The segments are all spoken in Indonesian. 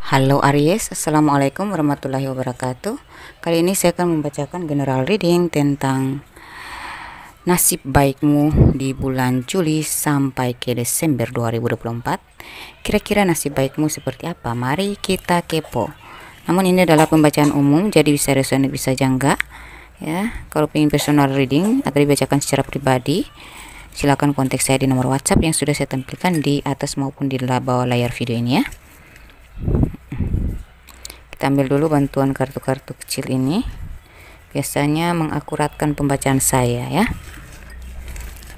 Halo Aries, Assalamualaikum warahmatullahi wabarakatuh. Kali ini saya akan membacakan general reading tentang nasib baikmu di bulan Juli sampai ke Desember 2024. Kira-kira nasib baikmu seperti apa? Mari kita kepo. Namun ini adalah pembacaan umum, jadi bisa resonate bisa enggak ya. Kalau ingin personal reading atau dibacakan secara pribadi, silakan kontak saya di nomor WhatsApp yang sudah saya tampilkan di atas maupun di bawah layar video ini ya. Kita ambil dulu bantuan kartu-kartu kecil ini, biasanya mengakuratkan pembacaan saya ya.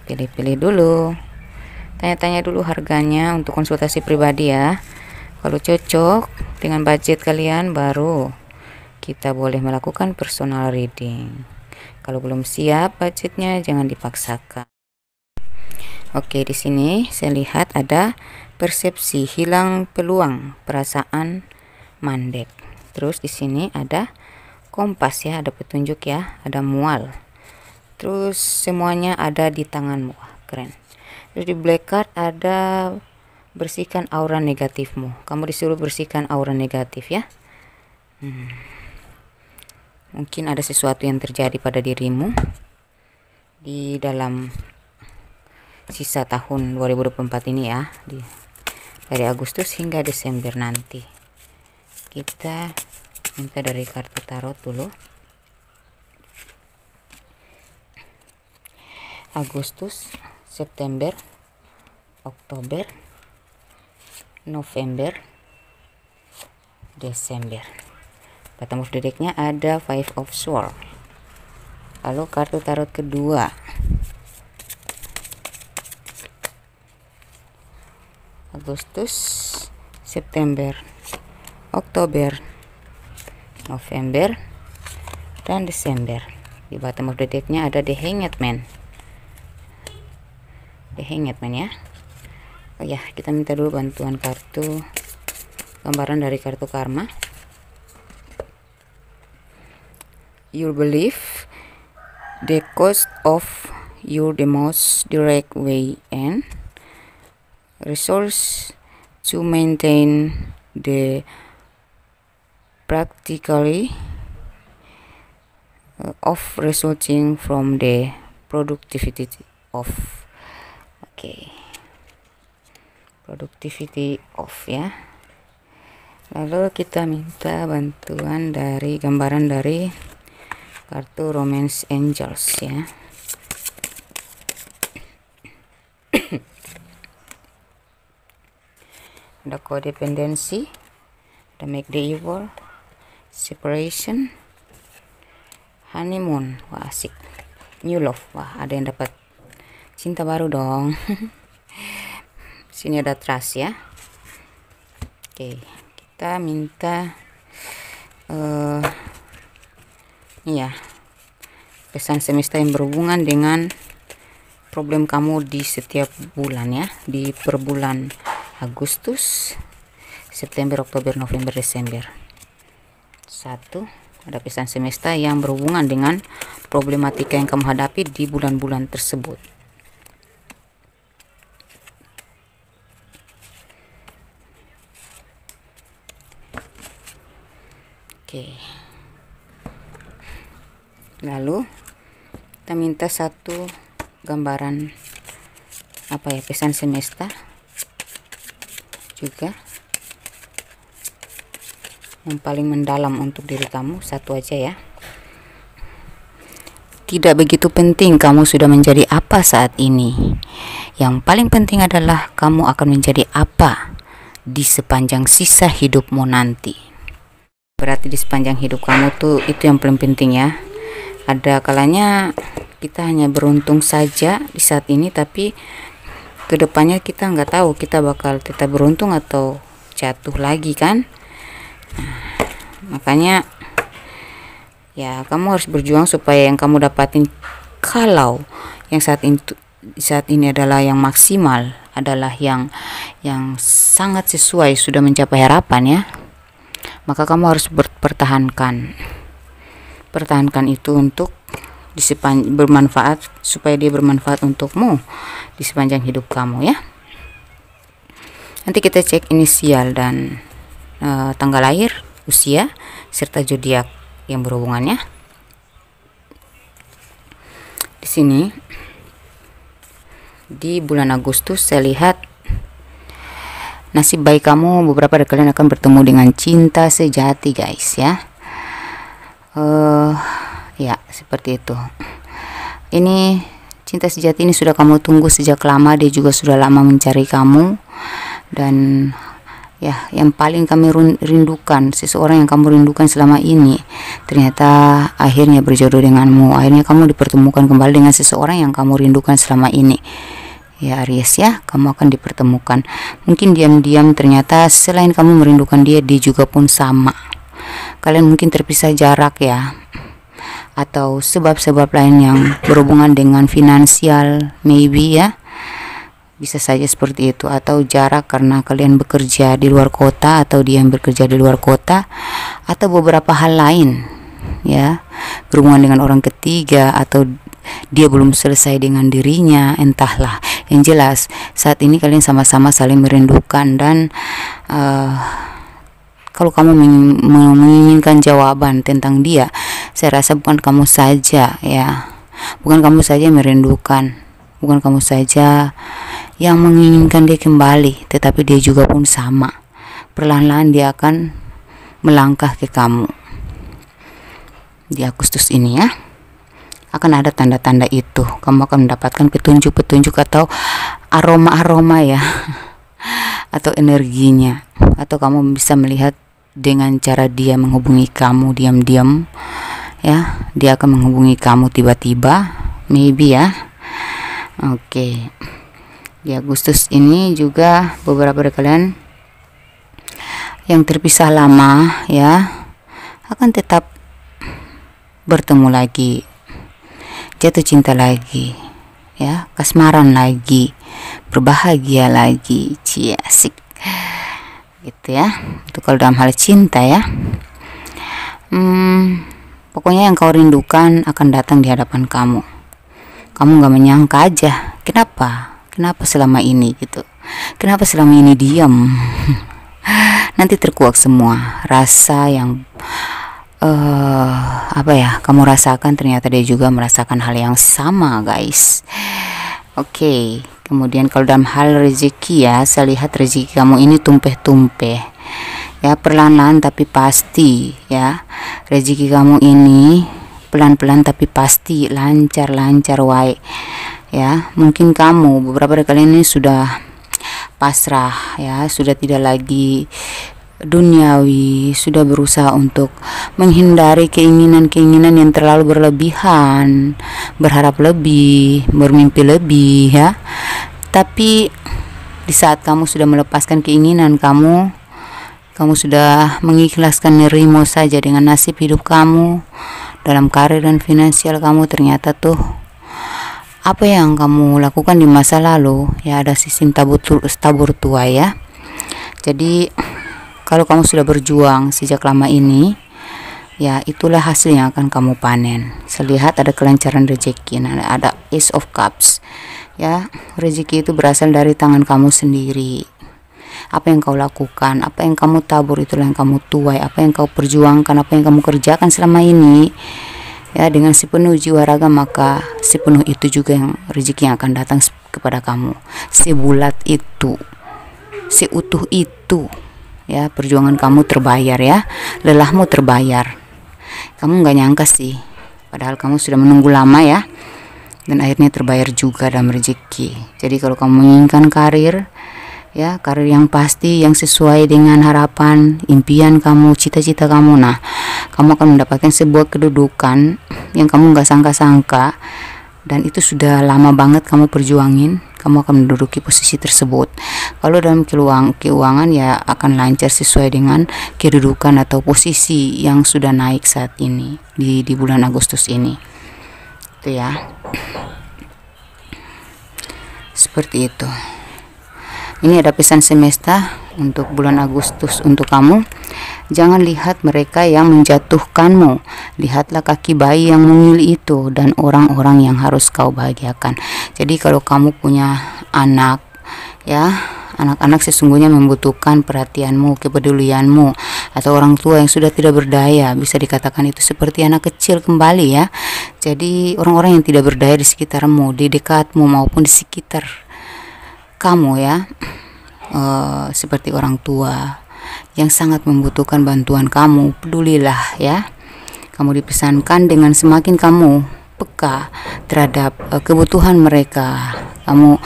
Pilih-pilih dulu, tanya-tanya dulu harganya untuk konsultasi pribadi ya. Kalau cocok dengan budget kalian, baru kita boleh melakukan personal reading. Kalau belum siap budgetnya, jangan dipaksakan. Oke, di sini saya lihat ada persepsi, hilang peluang, perasaan mandek. Terus di sini ada kompas ya, ada petunjuk ya, ada mual. Terus semuanya ada di tanganmu. Wah, keren. Terus di black card ada bersihkan aura negatifmu. Kamu disuruh bersihkan aura negatif ya. Mungkin ada sesuatu yang terjadi pada dirimu di dalam sisa tahun 2024 ini ya, dari Agustus hingga Desember nanti. Kita minta dari kartu tarot dulu. Agustus, September, Oktober, November, Desember. Bottom of the decknya ada Five of Swords. Lalu kartu tarot kedua, Agustus, September, Oktober, November, dan Desember. Di bottom of the decknya ada The Hanged Man. The Hanged Man ya. Oh ya, kita minta dulu bantuan kartu, gambaran dari kartu karma. Your belief, the cost of your the most direct way and resource to maintain the practically of resulting from the productivity of productivity of ya. Lalu kita minta bantuan dari gambaran dari kartu Romance Angels ya. Ada codependency, ada make the evil, separation, honeymoon, wah asik, new love, wah ada yang dapat cinta baru dong. Sini ada trust ya. Oke, kita minta ini ya, pesan semesta yang berhubungan dengan problem kamu di setiap bulan ya, di per bulan Agustus, September, Oktober, November, Desember. Satu, ada pesan semesta yang berhubungan dengan problematika yang kamu hadapi di bulan-bulan tersebut. Oke. Lalu kita minta satu gambaran apa ya, pesan semesta juga yang paling mendalam untuk diri kamu, satu aja ya. Tidak begitu penting kamu sudah menjadi apa saat ini. Yang paling penting adalah kamu akan menjadi apa di sepanjang sisa hidupmu nanti. Berarti di sepanjang hidup kamu tuh itu yang paling penting ya. Ada kalanya kita hanya beruntung saja di saat ini, tapi kedepannya kita nggak tahu kita bakal tetap beruntung atau jatuh lagi kan. Makanya ya kamu harus berjuang supaya yang kamu dapatin, kalau yang saat ini adalah yang maksimal, adalah yang sangat sesuai, sudah mencapai harapan ya, maka kamu harus pertahankan itu untuk bermanfaat, supaya dia bermanfaat untukmu di sepanjang hidup kamu ya. Nanti kita cek inisial dan tanggal lahir, usia, serta zodiak yang berhubungannya. Di sini di bulan Agustus saya lihat nasib baik kamu, beberapa dari kalian akan bertemu dengan cinta sejati guys ya. Ya seperti itu. Ini cinta sejati ini sudah kamu tunggu sejak lama, dia juga sudah lama mencari kamu. Dan ya, yang paling kami rindukan, seseorang yang kamu rindukan selama ini ternyata akhirnya berjodoh denganmu. Akhirnya kamu dipertemukan kembali dengan seseorang yang kamu rindukan selama ini. Ya Aries ya, kamu akan dipertemukan. Mungkin diam-diam ternyata selain kamu merindukan dia, dia juga pun sama. Kalian mungkin terpisah jarak ya, atau sebab-sebab lain yang berhubungan dengan finansial, maybe ya, bisa saja seperti itu. Atau jarak karena kalian bekerja di luar kota, atau dia yang bekerja di luar kota, atau beberapa hal lain ya, berhubungan dengan orang ketiga, atau dia belum selesai dengan dirinya, entahlah. Yang jelas saat ini kalian sama-sama saling merindukan. Dan kalau kamu menginginkan jawaban tentang dia, saya rasa bukan kamu saja ya, bukan kamu saja yang merindukan, bukan kamu saja yang menginginkan dia kembali, tetapi dia juga pun sama. Perlahan-lahan dia akan melangkah ke kamu di Agustus ini ya. Akan ada tanda-tanda itu. Kamu akan mendapatkan petunjuk-petunjuk atau aroma-aroma ya, atau energinya, atau kamu bisa melihat dengan cara dia menghubungi kamu diam-diam ya. Dia akan menghubungi kamu tiba-tiba, maybe ya. Oke. Di Agustus ini juga beberapa dari kalian yang terpisah lama ya akan tetap bertemu lagi, jatuh cinta lagi ya, kasmaran lagi, berbahagia lagi, asik gitu ya. Itu kalau dalam hal cinta ya. Pokoknya yang kau rindukan akan datang di hadapan kamu. Kamu nggak menyangka aja, kenapa selama ini gitu, kenapa selama ini diam. Nanti terkuak semua rasa yang apa ya, kamu rasakan, ternyata dia juga merasakan hal yang sama guys. Oke. Kemudian kalau dalam hal rezeki ya, saya lihat rezeki kamu ini tumpeh-tumpeh ya, perlahan-lahan tapi pasti ya. Rezeki kamu ini pelan-pelan tapi pasti, lancar-lancar wae ya. Mungkin kamu, beberapa dari kalian ini sudah pasrah ya, sudah tidak lagi duniawi, sudah berusaha untuk menghindari keinginan-keinginan yang terlalu berlebihan, berharap lebih, bermimpi lebih ya. Tapi di saat kamu sudah melepaskan keinginan kamu sudah mengikhlaskan nerimo saja dengan nasib hidup kamu dalam karir dan finansial kamu, ternyata tuh apa yang kamu lakukan di masa lalu ya, ada sisi tabur tua ya. Jadi kalau kamu sudah berjuang sejak lama ini ya, itulah hasil yang akan kamu panen. Saya lihat ada kelancaran rezeki, ada Ace of Cups ya. Rezeki itu berasal dari tangan kamu sendiri. Apa yang kau lakukan, apa yang kamu tabur, itulah yang kamu tuai. Apa yang kau perjuangkan, apa yang kamu kerjakan selama ini ya, dengan sepenuh jiwa raga, maka sepenuh itu juga yang rezeki yang akan datang kepada kamu. Sebulat itu, seutuh itu ya. Perjuangan kamu terbayar ya, lelahmu terbayar. Kamu nggak nyangka sih, padahal kamu sudah menunggu lama ya, dan akhirnya terbayar juga dalam rezeki. Jadi kalau kamu menginginkan karir ya, karir yang pasti, yang sesuai dengan harapan, impian kamu, cita-cita kamu, nah kamu akan mendapatkan sebuah kedudukan yang kamu nggak sangka-sangka, dan itu sudah lama banget kamu perjuangin. Kamu akan menduduki posisi tersebut. Kalau dalam keuangan ya akan lancar sesuai dengan kedudukan atau posisi yang sudah naik saat ini di bulan Agustus ini. Itu ya. Seperti itu. Ini ada pesan semesta untuk bulan Agustus untuk kamu. Jangan lihat mereka yang menjatuhkanmu, lihatlah kaki bayi yang mungil itu dan orang-orang yang harus kau bahagiakan. Jadi kalau kamu punya anak ya, Anak-anak sesungguhnya membutuhkan perhatianmu, kepedulianmu. Atau orang tua yang sudah tidak berdaya, bisa dikatakan itu seperti anak kecil kembali ya. Jadi orang-orang yang tidak berdaya di sekitarmu, di dekatmu maupun di sekitar kamu ya, seperti orang tua yang sangat membutuhkan bantuan kamu, pedulilah ya. Kamu dipesankan dengan semakin kamu peka terhadap kebutuhan mereka, kamu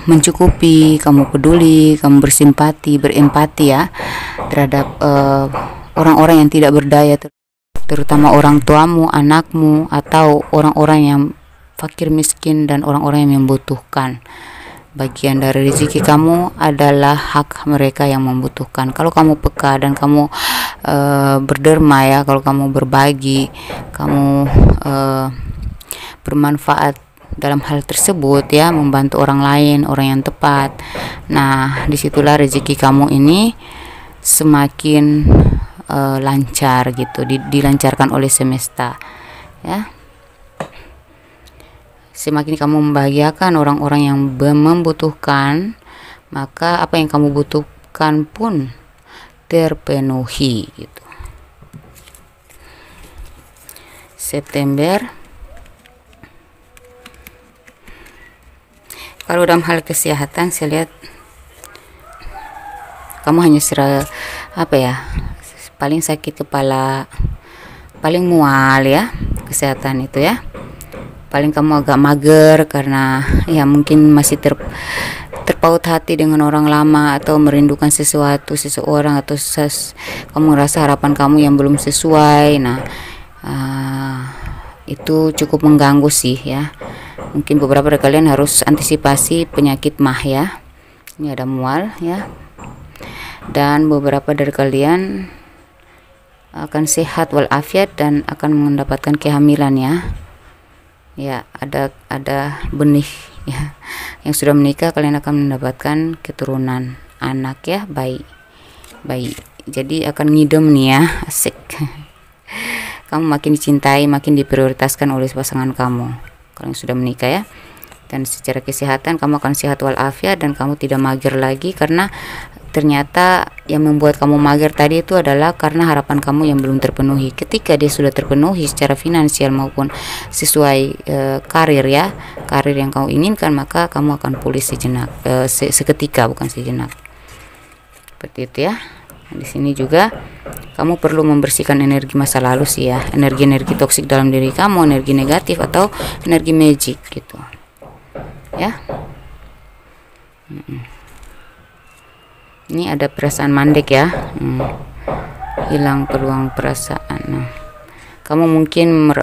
mencukupi, kamu peduli, kamu bersimpati, berempati ya terhadap orang-orang yang tidak berdaya, terutama orang tuamu, anakmu, atau orang-orang yang fakir miskin dan orang-orang yang membutuhkan. Bagian dari rezeki kamu adalah hak mereka yang membutuhkan. Kalau kamu peka dan kamu berderma ya, kalau kamu berbagi, kamu bermanfaat dalam hal tersebut ya, membantu orang lain, orang yang tepat. Nah, disitulah rezeki kamu ini semakin lancar gitu, dilancarkan oleh semesta ya. Semakin kamu membahagiakan orang-orang yang membutuhkan, maka apa yang kamu butuhkan pun terpenuhi gitu. September, kalau dalam hal kesehatan saya lihat kamu hanya paling sakit kepala, paling mual ya, kesehatan itu ya. Paling kamu agak mager karena ya mungkin masih terpaut hati dengan orang lama, atau merindukan seseorang, atau kamu merasa harapan kamu yang belum sesuai. Nah, itu cukup mengganggu sih ya. Mungkin beberapa dari kalian harus antisipasi penyakit mah ya. Ini ada mual ya. Dan beberapa dari kalian akan sehat walafiat dan akan mendapatkan kehamilan ya. Ya, ada benih ya. Yang sudah menikah, kalian akan mendapatkan keturunan anak ya, bayi. Jadi akan ngidam nih ya, asik. Kamu makin dicintai, makin diprioritaskan oleh pasangan kamu kalau yang sudah menikah ya. Dan secara kesehatan kamu akan sehat walafiat dan kamu tidak mager lagi, karena ternyata yang membuat kamu mager tadi itu adalah karena harapan kamu yang belum terpenuhi. Ketika dia sudah terpenuhi secara finansial maupun sesuai karir ya, karir yang kamu inginkan, maka kamu akan pulih sejenak, seketika, bukan sejenak. Seperti itu ya. Di sini juga kamu perlu membersihkan energi masa lalu sih ya, energi-energi toksik dalam diri kamu, energi negatif atau energi magic gitu ya. Ini ada perasaan mandek ya, hilang peluang perasaan. Nah, kamu mungkin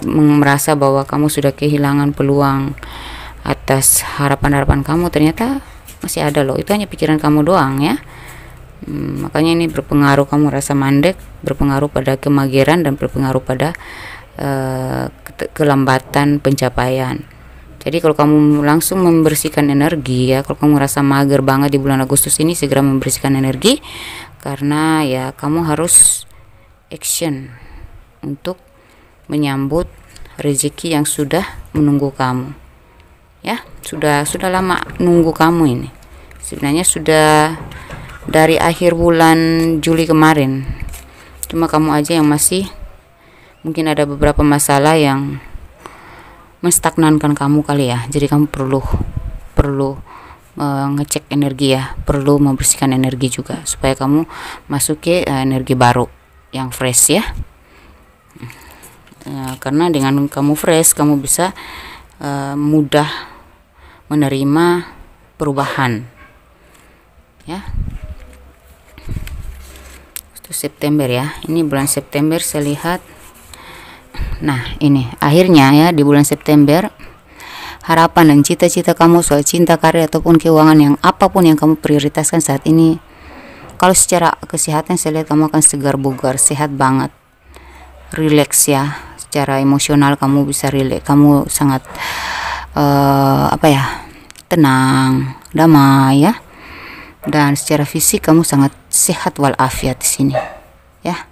merasa bahwa kamu sudah kehilangan peluang atas harapan-harapan kamu, ternyata masih ada loh, itu hanya pikiran kamu doang ya. Makanya ini berpengaruh, kamu rasa mandek, berpengaruh pada kemageran dan berpengaruh pada kelambatan pencapaian. Jadi kalau kamu langsung membersihkan energi ya, kalau kamu rasa mager banget di bulan Agustus ini, segera membersihkan energi, karena ya kamu harus action untuk menyambut rezeki yang sudah menunggu kamu ya. Sudah lama nunggu kamu ini, sebenarnya sudah dari akhir bulan Juli kemarin, cuma kamu aja yang masih mungkin ada beberapa masalah yang menstagnankan kamu kali ya. Jadi kamu perlu ngecek energi ya, perlu membersihkan energi juga supaya kamu masuk ke energi baru yang fresh ya. Karena dengan kamu fresh, kamu bisa mudah menerima perubahan ya. Itu September ya, ini bulan September saya lihat. Nah, ini akhirnya ya, di bulan September harapan dan cita-cita kamu soal cinta, karir ataupun keuangan, yang apapun yang kamu prioritaskan saat ini, kalau secara kesehatan saya lihat kamu akan segar bugar, sehat banget, relax ya. Secara emosional kamu bisa relax, kamu sangat tenang, damai ya. Dan secara fisik kamu sangat sehat walafiat di sini ya.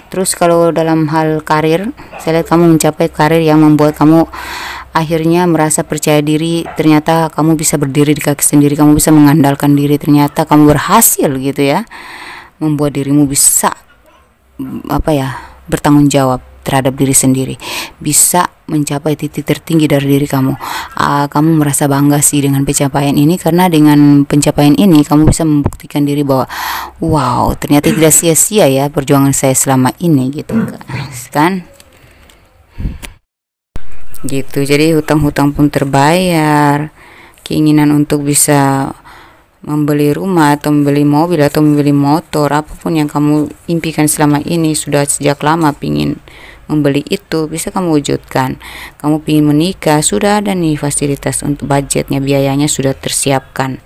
Terus kalau dalam hal karir, saya lihat kamu mencapai karir yang membuat kamu akhirnya merasa percaya diri, ternyata kamu bisa berdiri di kaki sendiri, kamu bisa mengandalkan diri, ternyata kamu berhasil gitu ya, membuat dirimu bisa bertanggung jawab terhadap diri sendiri, bisa mencapai titik tertinggi dari diri kamu. Kamu merasa bangga sih dengan pencapaian ini, karena dengan pencapaian ini kamu bisa membuktikan diri bahwa wow, ternyata tidak sia-sia ya perjuangan saya selama ini gitu kan. Gitu, jadi hutang-hutang pun terbayar, keinginan untuk bisa membeli rumah atau membeli mobil atau membeli motor, apapun yang kamu impikan selama ini, sudah sejak lama pingin membeli itu, bisa kamu wujudkan. Kamu pingin menikah, sudah ada nih fasilitas untuk budgetnya, biayanya sudah tersiapkan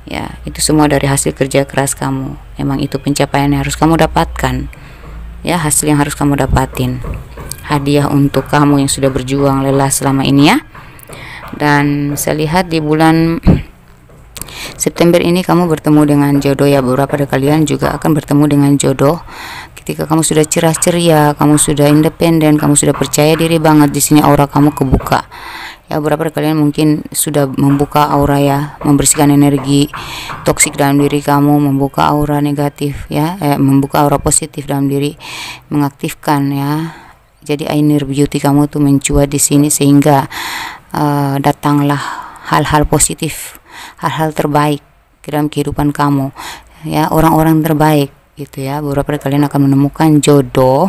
ya. Itu semua dari hasil kerja keras kamu. Emang itu pencapaian yang harus kamu dapatkan ya, hasil yang harus kamu dapatin, hadiah untuk kamu yang sudah berjuang lelah selama ini ya. Dan saya lihat di bulan September ini kamu bertemu dengan jodoh ya. Beberapa dari kalian juga akan bertemu dengan jodoh ketika kamu sudah cerah ceria, kamu sudah independen, kamu sudah percaya diri banget. Di sini aura kamu kebuka ya. Beberapa dari kalian mungkin sudah membuka aura ya, membersihkan energi toksik dalam diri kamu, membuka aura negatif ya, membuka aura positif dalam diri, mengaktifkan ya. Jadi inner beauty kamu tuh mencuat di sini, sehingga datanglah hal-hal positif, hal-hal terbaik ke dalam kehidupan kamu ya, orang-orang terbaik gitu ya. Beberapa dari kalian akan menemukan jodoh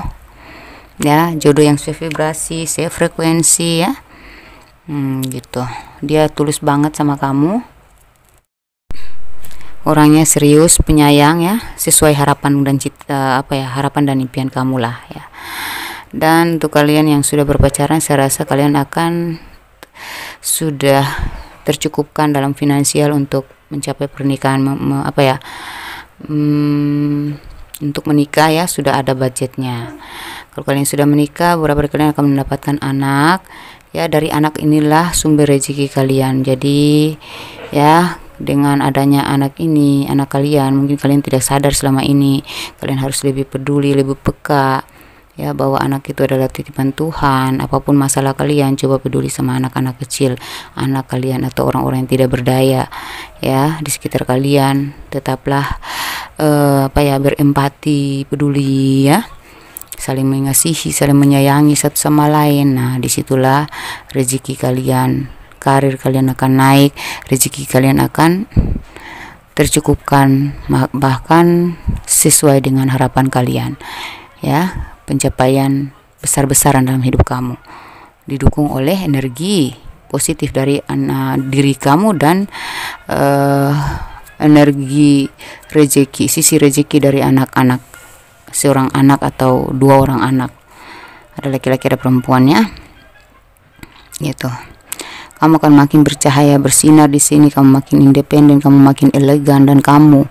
ya, jodoh yang sevibrasi, sefrekuensi ya. Gitu, dia tulus banget sama kamu, orangnya serius, penyayang ya, sesuai harapan dan harapan dan impian kamu lah ya. Dan untuk kalian yang sudah berpacaran, saya rasa kalian akan sudah tercukupkan dalam finansial untuk mencapai pernikahan, untuk menikah ya, sudah ada budgetnya. Kalau kalian sudah menikah, beberapa kalian akan mendapatkan anak ya. Dari anak inilah sumber rezeki kalian. Jadi ya, dengan adanya anak ini, anak kalian, mungkin kalian tidak sadar selama ini, kalian harus lebih peduli, lebih peka ya, bahwa anak itu adalah titipan Tuhan. Apapun masalah kalian, coba peduli sama anak-anak kecil, anak kalian atau orang-orang yang tidak berdaya ya di sekitar kalian. Tetaplah berempati, peduli ya, saling mengasihi, saling menyayangi satu sama lain. Nah, disitulah rezeki kalian, karir kalian akan naik, rezeki kalian akan tercukupkan, bahkan sesuai dengan harapan kalian ya. Pencapaian besar-besaran dalam hidup kamu didukung oleh energi positif dari diri kamu dan energi rezeki, sisi rezeki dari anak-anak, seorang anak atau dua orang anak, ada laki-laki ada perempuannya gitu. Kamu akan makin bercahaya, bersinar di sini, kamu makin independen, kamu makin elegan, dan kamu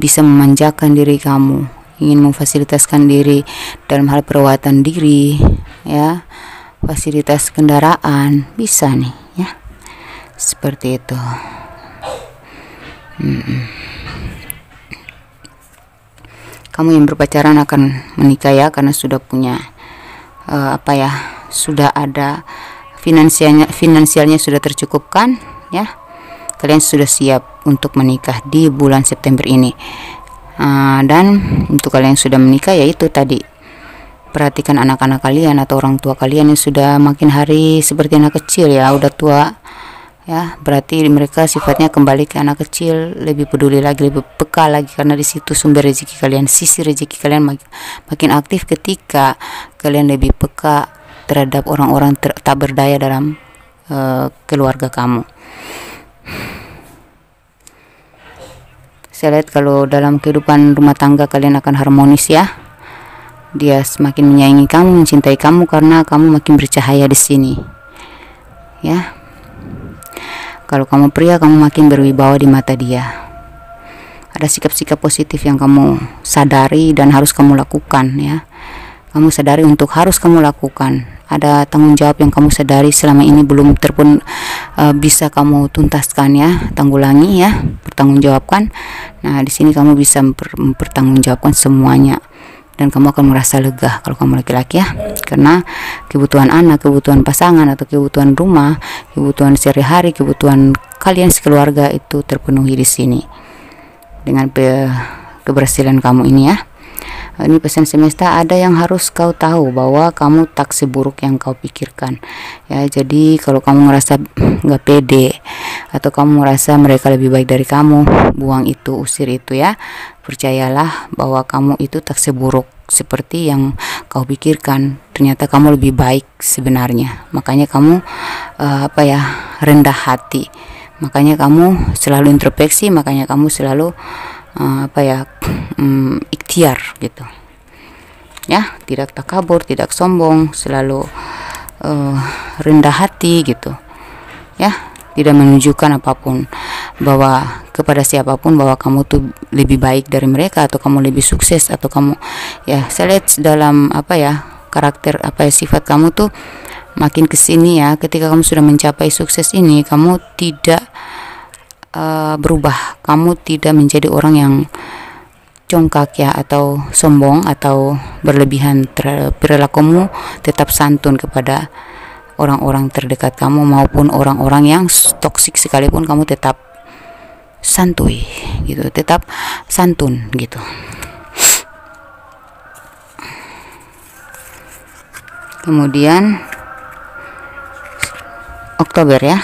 bisa memanjakan diri kamu, ingin memfasilitaskan diri dalam hal perawatan diri ya, fasilitas kendaraan, bisa nih ya, seperti itu. Kamu yang berpacaran akan menikah ya, karena sudah punya sudah ada finansialnya sudah tercukupkan ya. Kalian sudah siap untuk menikah di bulan September ini. Dan untuk kalian yang sudah menikah, yaitu tadi, perhatikan anak-anak kalian atau orang tua kalian yang sudah makin hari seperti anak kecil ya, udah tua ya, berarti mereka sifatnya kembali ke anak kecil, lebih peduli lagi, lebih peka lagi, karena di situ sumber rezeki kalian, sisi rezeki kalian makin aktif ketika kalian lebih peka terhadap orang-orang tak berdaya dalam keluarga kamu. Saya lihat kalau dalam kehidupan rumah tangga kalian akan harmonis ya. Dia semakin menyayangi kamu, mencintai kamu, karena kamu makin bercahaya di sini ya. Kalau kamu pria, kamu makin berwibawa di mata dia. Ada sikap-sikap positif yang kamu sadari dan harus kamu lakukan ya. Kamu sadari untuk harus kamu lakukan. Ada tanggung jawab yang kamu sadari selama ini belum bisa kamu tuntaskan ya, tanggulangi ya, pertanggungjawabkan. Nah, di sini kamu bisa mempertanggungjawabkan semuanya dan kamu akan merasa lega kalau kamu laki-laki ya, karena kebutuhan anak, kebutuhan pasangan atau kebutuhan rumah, kebutuhan sehari-hari, kebutuhan kalian sekeluarga itu terpenuhi di sini dengan keberhasilan kamu ini ya. Ini pesan semesta, ada yang harus kau tahu bahwa kamu tak seburuk yang kau pikirkan ya. Jadi kalau kamu ngerasa nggak pede atau kamu merasa mereka lebih baik dari kamu, buang itu, usir itu ya. Percayalah bahwa kamu itu tak seburuk seperti yang kau pikirkan. Ternyata kamu lebih baik sebenarnya. Makanya kamu rendah hati. Makanya kamu selalu introspeksi, makanya kamu selalu ikhtiar gitu ya, tidak takabur, tidak sombong, selalu rendah hati gitu ya, tidak menunjukkan apapun bahwa kepada siapapun bahwa kamu tuh lebih baik dari mereka atau kamu lebih sukses atau kamu ya. Saya lihat dalam karakter sifat kamu tuh makin kesini ya, ketika kamu sudah mencapai sukses ini, kamu tidak berubah, kamu tidak menjadi orang yang congkak ya atau sombong atau berlebihan. Perilakumu tetap santun kepada orang-orang terdekat kamu maupun orang-orang yang toksik sekalipun, kamu tetap santuy gitu, tetap santun gitu. Kemudian Oktober ya.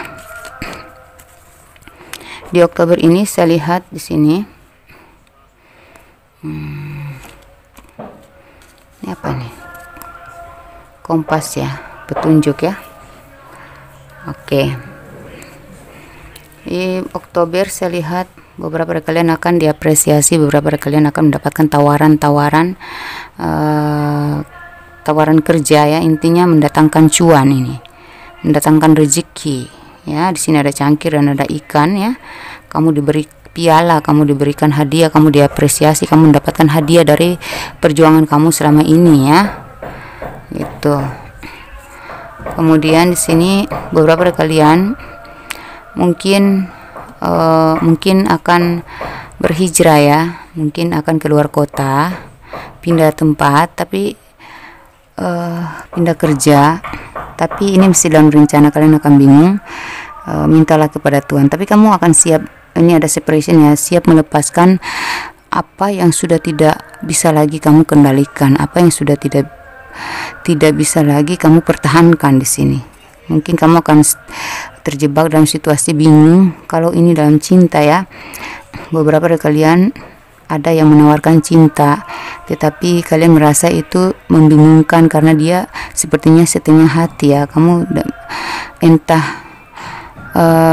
Di Oktober ini saya lihat di sini ini apa nih? Kompas ya, petunjuk ya. Oke. Di Oktober saya lihat beberapa dari kalian akan diapresiasi, beberapa dari kalian akan mendapatkan tawaran kerja ya. Intinya mendatangkan cuan ini, mendatangkan rezeki. Ya, di sini ada cangkir dan ada ikan ya. Kamu diberi piala, kamu diberikan hadiah, kamu diapresiasi, kamu mendapatkan hadiah dari perjuangan kamu selama ini ya. Gitu. Kemudian di sini beberapa dari kalian mungkin akan berhijrah ya, mungkin akan keluar kota, pindah tempat, tapi pindah kerja. Tapi ini mesti dalam rencana, kalian akan bingung. Mintalah kepada Tuhan, tapi kamu akan siap. Ini ada separation ya, siap melepaskan apa yang sudah tidak bisa lagi kamu kendalikan, apa yang sudah tidak bisa lagi kamu pertahankan di sini. Mungkin kamu akan terjebak dalam situasi bingung. Kalau ini dalam cinta ya, beberapa dari kalian ada yang menawarkan cinta, tetapi kalian merasa itu membingungkan karena dia sepertinya setengah hati ya. Kamu entah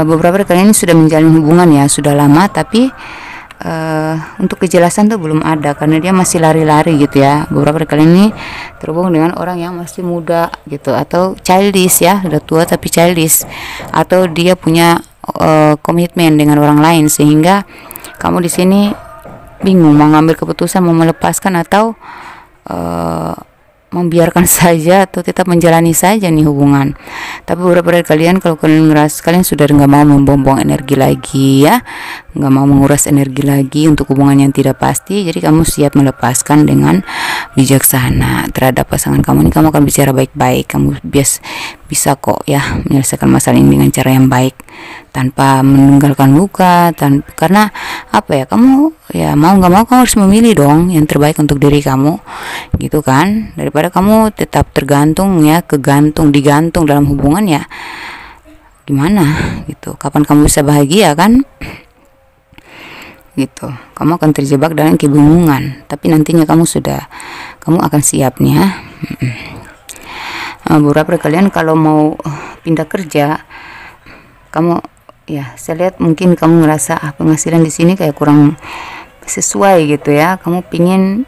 beberapa dari kalian ini sudah menjalin hubungan ya, sudah lama, tapi untuk kejelasan tuh belum ada karena dia masih lari-lari gitu ya. Beberapa dari kalian ini terhubung dengan orang yang masih muda gitu, atau childish ya, sudah tua tapi childish, atau dia punya komitmen dengan orang lain sehingga kamu di sini bingung mau ngambil keputusan, mau melepaskan atau membiarkan saja atau tetap menjalani saja nih hubungan. Tapi beberapa dari kalian, kalau kalian ngerasa kalian sudah nggak mau membuang energi lagi ya, nggak mau menguras energi lagi untuk hubungan yang tidak pasti, jadi kamu siap melepaskan dengan bijaksana terhadap pasangan kamu ini. Kamu akan bicara baik-baik, kamu bisa kok ya menyelesaikan masalah ini dengan cara yang baik tanpa meninggalkan luka. Karena kamu ya mau nggak mau kamu harus memilih dong yang terbaik untuk diri kamu gitu kan, daripada kamu tetap tergantung ya, digantung dalam hubungan ya, gimana gitu, kapan kamu bisa bahagia kan gitu. Kamu akan terjebak dalam kebingungan, tapi nantinya kamu akan siap nih ya. Beberapa kalian kalau mau pindah kerja, kamu ya, saya lihat mungkin kamu ngerasa penghasilan di sini kayak kurang sesuai gitu ya. Kamu pingin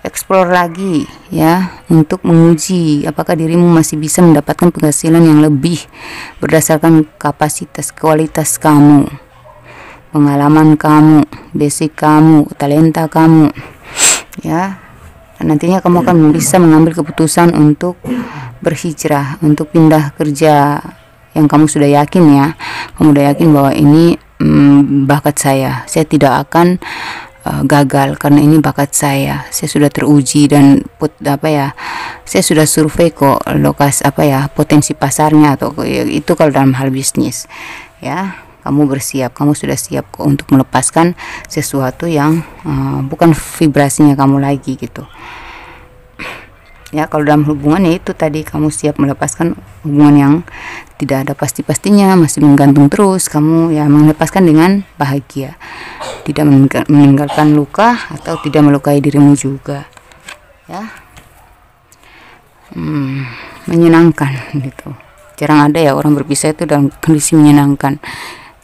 explore lagi ya, untuk menguji apakah dirimu masih bisa mendapatkan penghasilan yang lebih berdasarkan kapasitas, kualitas kamu, pengalaman kamu, basic kamu, talenta kamu ya. Nantinya kamu akan bisa mengambil keputusan untuk berhijrah, untuk pindah kerja yang kamu sudah yakin ya. Kamu sudah yakin bahwa ini bakat saya tidak akan gagal, karena ini bakat saya sudah teruji dan saya sudah survei kok lokasi potensi pasarnya, atau itu kalau dalam hal bisnis ya. Kamu bersiap, kamu sudah siap kok untuk melepaskan sesuatu yang bukan vibrasinya kamu lagi gitu ya. Kalau dalam hubungan ya itu tadi, kamu siap melepaskan hubungan yang tidak ada pasti-pastinya, masih menggantung terus. Kamu ya melepaskan dengan bahagia, tidak meninggalkan luka atau tidak melukai dirimu juga ya. Menyenangkan gitu. Jarang ada ya orang berpisah itu dalam kondisi menyenangkan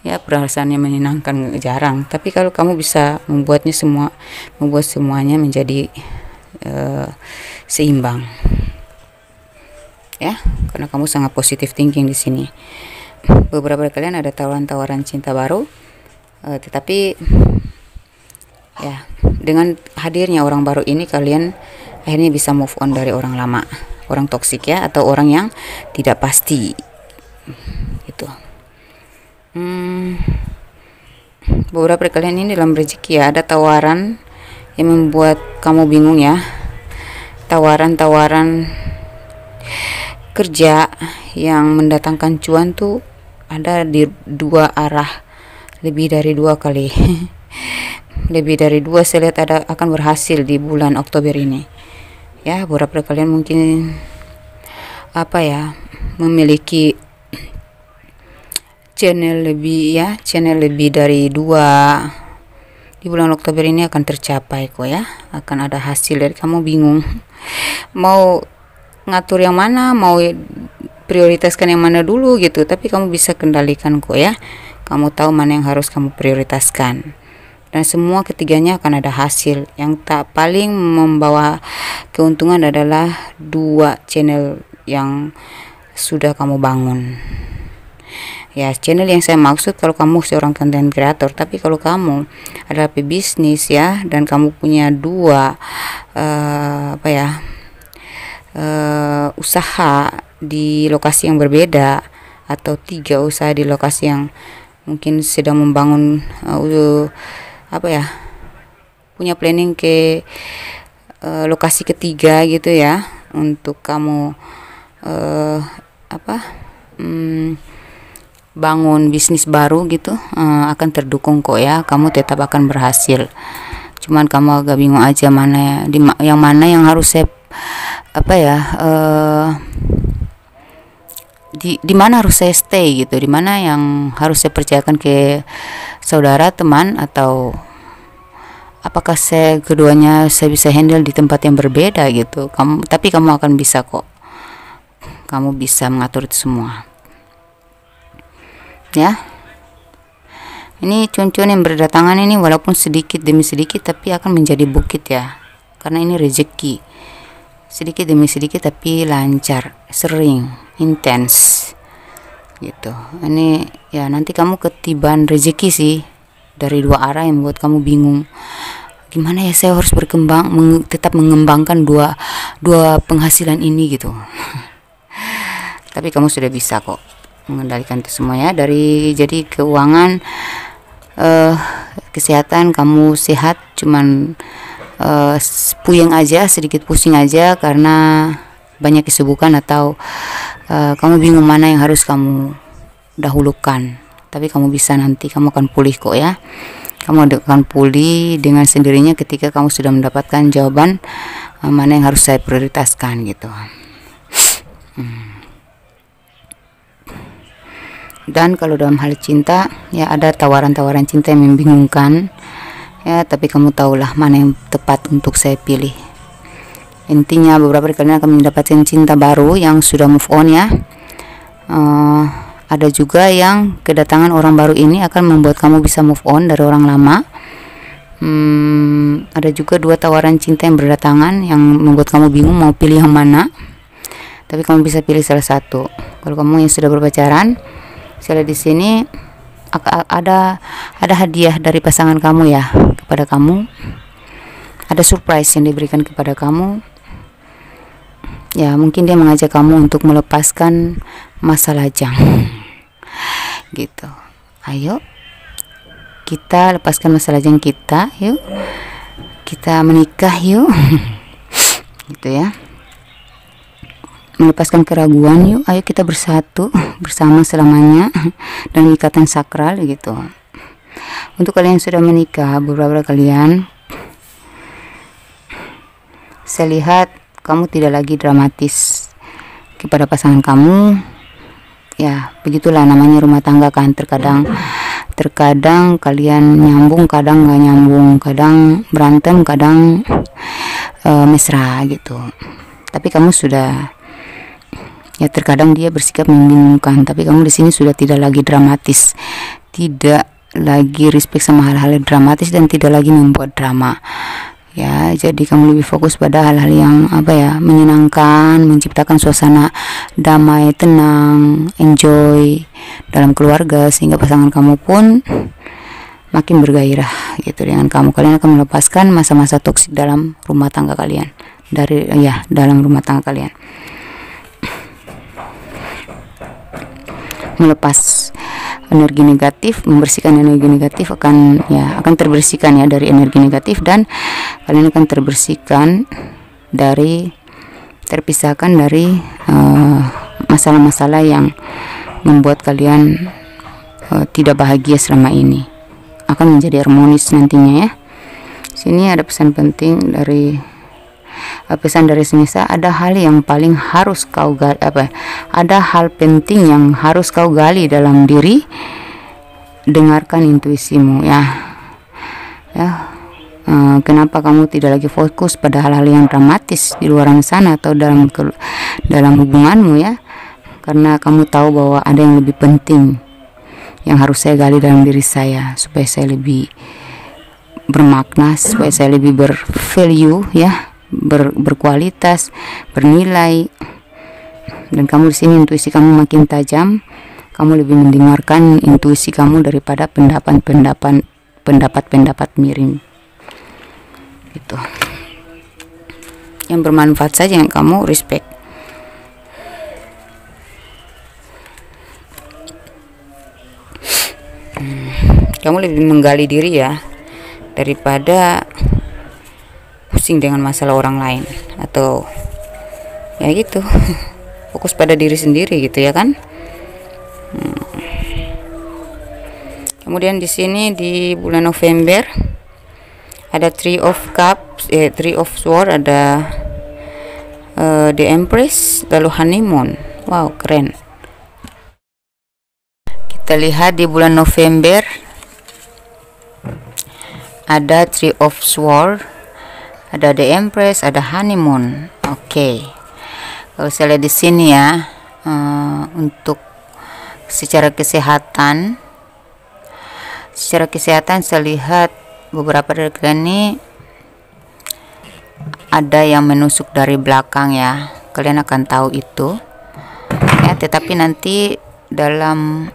ya, perasaannya menyenangkan jarang. Tapi kalau kamu bisa membuat semuanya menjadi seimbang ya, karena kamu sangat positif thinking di sini. Beberapa dari kalian ada tawaran-tawaran cinta baru, tetapi ya dengan hadirnya orang baru ini kalian akhirnya bisa move on dari orang lama, orang toksik ya, atau orang yang tidak pasti gitu. Beberapa dari kalian ini dalam rezeki ya, ada tawaran yang membuat kamu bingung ya. Tawaran-tawaran kerja yang mendatangkan cuan tuh ada di dua arah, lebih dari dua kali. Lebih dari dua saya lihat akan berhasil di bulan Oktober ini ya. Beberapa kalian mungkin memiliki channel lebih dari dua di bulan Oktober ini akan tercapai kok ya, akan ada hasil dari kamu bingung mau ngatur yang mana, mau prioritaskan yang mana dulu gitu, tapi kamu bisa kendalikan kok ya. Kamu tahu mana yang harus kamu prioritaskan, dan semua ketiganya akan ada hasil. Yang tak paling membawa keuntungan adalah dua channel yang sudah kamu bangun ya. Channel yang saya maksud kalau kamu seorang content creator, tapi kalau kamu adalah pebisnis ya, dan kamu punya dua usaha di lokasi yang berbeda, atau tiga usaha di lokasi yang mungkin sedang membangun punya planning ke lokasi ketiga gitu ya, untuk kamu bangun bisnis baru gitu, akan terdukung kok ya. Kamu tetap akan berhasil, cuman kamu agak bingung aja mana yang mana yang harus saya di mana harus saya stay gitu, di mana yang harus saya percayakan ke saudara, teman, atau apakah keduanya saya bisa handle di tempat yang berbeda gitu. Tapi kamu akan bisa kok, kamu bisa mengatur itu semua ya. Ini cuan-cuan yang berdatangan ini walaupun sedikit demi sedikit tapi akan menjadi bukit ya, karena ini rezeki. Sedikit demi sedikit tapi lancar, sering, intens gitu. Ini ya nanti kamu ketiban rezeki sih dari dua arah yang membuat kamu bingung. Gimana ya saya harus berkembang, tetap mengembangkan dua penghasilan ini gitu. Tapi kamu sudah bisa kok mengendalikan itu semua ya. Jadi keuangan, kesehatan kamu sehat, cuman puyeng aja, sedikit pusing aja karena banyak kesibukan, atau kamu bingung mana yang harus kamu dahulukan. Tapi kamu bisa, nanti kamu akan pulih kok ya. Kamu akan pulih dengan sendirinya ketika kamu sudah mendapatkan jawaban mana yang harus saya prioritaskan gitu. Dan kalau dalam hal cinta ya, ada tawaran-tawaran cinta yang membingungkan ya, tapi kamu tahulah mana yang tepat untuk saya pilih. Intinya beberapa dari kalian akan mendapatkan cinta baru yang sudah move on ya. Ada juga yang kedatangan orang baru ini akan membuat kamu bisa move on dari orang lama. Ada juga dua tawaran cinta yang berdatangan yang membuat kamu bingung mau pilih yang mana, tapi kamu bisa pilih salah satu. Kalau kamu yang sudah berpacaran, saya lihat di sini ada hadiah dari pasangan kamu ya kepada kamu. Ada surprise yang diberikan kepada kamu ya, mungkin dia mengajak kamu untuk melepaskan masa lajang gitu. Ayo kita, lepaskan masalah jeng kita, yuk kita menikah yuk. Gitu ya, melepaskan keraguan yuk, ayo kita bersatu bersama selamanya dan ikatan sakral gitu. Untuk kalian yang sudah menikah, beberapa kalian, saya lihat kamu tidak lagi dramatis kepada pasangan kamu. Ya begitulah namanya rumah tangga kan, terkadang kalian nyambung, kadang nggak nyambung, kadang berantem, kadang mesra gitu. Tapi kamu sudah, ya terkadang dia bersikap membingungkan, tapi kamu di sini sudah tidak lagi dramatis, tidak lagi respect sama hal-hal dramatis, dan tidak lagi membuat drama. Ya, jadi kamu lebih fokus pada hal-hal yang menyenangkan, menciptakan suasana damai, tenang, enjoy dalam keluarga, sehingga pasangan kamu pun makin bergairah gitu dengan kamu. Kalian akan melepaskan masa-masa toksik dalam rumah tangga kalian, dalam rumah tangga kalian. Melepas energi negatif, membersihkan energi negatif akan terbersihkan ya dari energi negatif, dan kalian akan terpisahkan dari masalah-masalah yang membuat kalian tidak bahagia selama ini, akan menjadi harmonis nantinya ya. Sini ada pesan penting dari pesan dari semesta. Ada hal yang paling harus kau ada hal penting yang harus kau gali dalam diri. Dengarkan intuisimu ya. Kenapa kamu tidak lagi fokus pada hal-hal yang dramatis di luar sana atau dalam hubunganmu ya? Karena kamu tahu bahwa ada yang lebih penting yang harus saya gali dalam diri saya, supaya saya lebih bermakna, supaya saya lebih bervalue ya, berkualitas, bernilai. Dan kamu di sini intuisi kamu makin tajam, kamu lebih mendengarkan intuisi kamu daripada pendapat miring gitu. Yang bermanfaat saja yang kamu respect. Kamu lebih menggali diri ya, daripada pusing dengan masalah orang lain, atau ya gitu. Fokus pada diri sendiri gitu ya kan. Kemudian di sini di bulan November ada Three of Cups, Three of Swords, ada The Empress, lalu honeymoon. Wow, keren. Kita lihat di bulan November ada Three of Swords, ada The Empress, ada honeymoon. Oke. Kalau saya lihat di sini ya, untuk secara kesehatan saya lihat beberapa dari kalian ini ada yang menusuk dari belakang ya. Kalian akan tahu itu ya, tetapi nanti dalam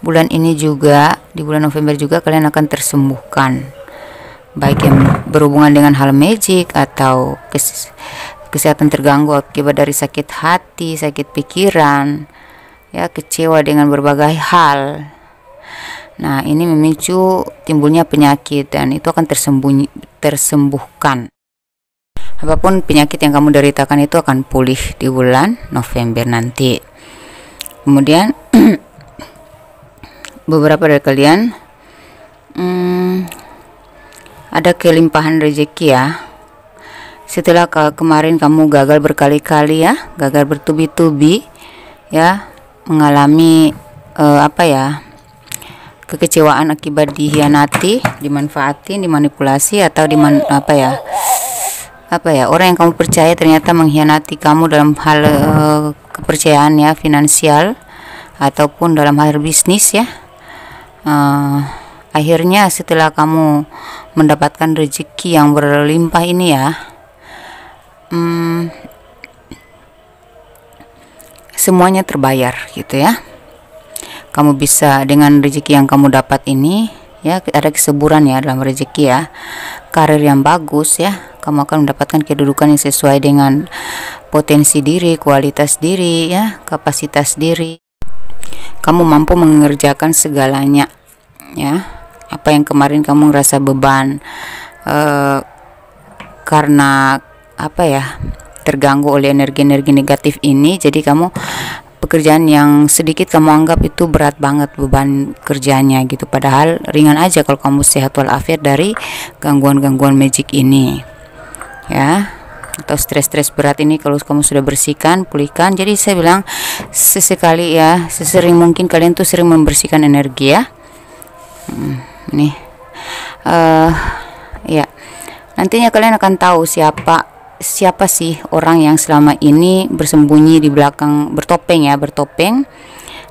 bulan ini juga, di bulan November juga, kalian akan tersembuhkan, baik yang berhubungan dengan hal magic atau kesehatan terganggu akibat dari sakit hati, sakit pikiran ya, kecewa dengan berbagai hal. Nah, ini memicu timbulnya penyakit, dan itu akan tersembuhkan. Apapun penyakit yang kamu deritakan itu akan pulih di bulan November nanti. Kemudian beberapa dari kalian ada kelimpahan rezeki ya. Setelah kemarin kamu gagal berkali-kali ya, gagal bertubi-tubi ya, mengalami kekecewaan akibat dihianati, dimanfaatin, dimanipulasi, atau orang yang kamu percaya ternyata mengkhianati kamu dalam hal kepercayaan ya, finansial ataupun dalam hal bisnis ya. Akhirnya setelah kamu mendapatkan rezeki yang berlimpah ini ya, semuanya terbayar gitu ya. Kamu bisa dengan rezeki yang kamu dapat ini ya, ada kesuburan ya dalam rezeki ya, karir yang bagus ya, kamu akan mendapatkan kedudukan yang sesuai dengan potensi diri, kualitas diri ya, kapasitas diri. Kamu mampu mengerjakan segalanya ya. apa yang kemarin kamu ngerasa beban karena apa ya, terganggu oleh energi-energi negatif ini. Jadi kamu pekerjaan yang sedikit kamu anggap itu berat banget beban kerjanya gitu, padahal ringan aja kalau kamu sehat walafiat dari gangguan-gangguan magic ini ya, atau stres-stres berat ini kalau kamu sudah bersihkan, pulihkan. Jadi saya bilang sesekali ya, sesering mungkin kalian tuh sering membersihkan energi ya. Nih ya, nantinya kalian akan tahu siapa sih orang yang selama ini bersembunyi di belakang bertopeng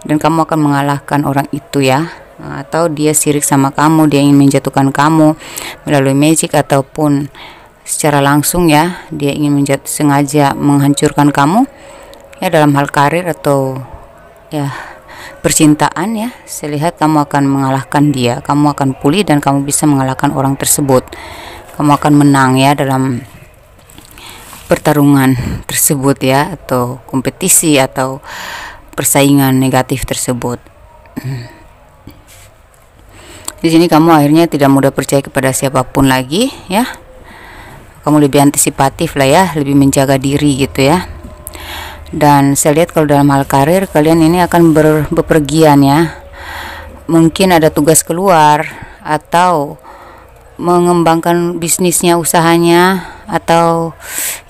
dan kamu akan mengalahkan orang itu ya, atau dia sirik sama kamu, dia ingin menjatuhkan kamu melalui magic ataupun secara langsung ya, dia ingin sengaja menghancurkan kamu ya, dalam hal karir atau ya percintaan ya. Saya lihat kamu akan mengalahkan dia, kamu akan pulih dan kamu bisa mengalahkan orang tersebut, kamu akan menang ya dalam pertarungan tersebut ya, atau kompetisi atau persaingan negatif tersebut. Di sini kamu akhirnya tidak mudah percaya kepada siapapun lagi ya, kamu lebih antisipatif lah ya, lebih menjaga diri gitu ya. Dan saya lihat kalau dalam hal karir kalian ini akan bepergian ya, mungkin ada tugas keluar atau mengembangkan bisnisnya, usahanya, atau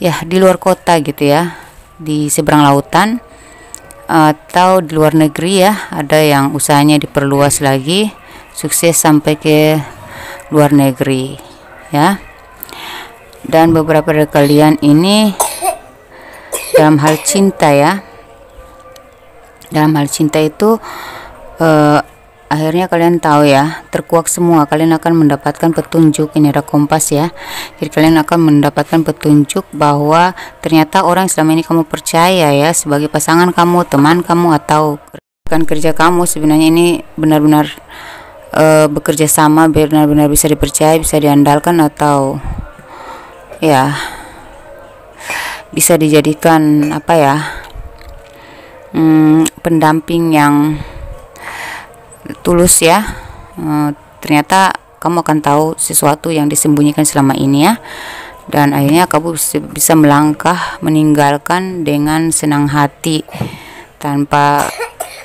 ya di luar kota gitu ya, di seberang lautan atau di luar negeri ya, ada yang usahanya diperluas lagi, sukses sampai ke luar negeri ya. Dan beberapa dari kalian ini dalam hal cinta ya, dalam hal cinta itu akhirnya kalian tahu ya, terkuak semua, kalian akan mendapatkan petunjuk. Ini ada kompas ya, jadi kalian akan mendapatkan petunjuk bahwa ternyata orang yang selama ini kamu percaya ya sebagai pasangan kamu, teman kamu, atau rekan kerja kamu sebenarnya ini benar-benar bekerja sama, benar-benar bisa dipercaya, bisa diandalkan, atau ya bisa dijadikan apa ya, pendamping yang tulus ya. Ternyata kamu akan tahu sesuatu yang disembunyikan selama ini ya, dan akhirnya kamu bisa melangkah meninggalkan dengan senang hati tanpa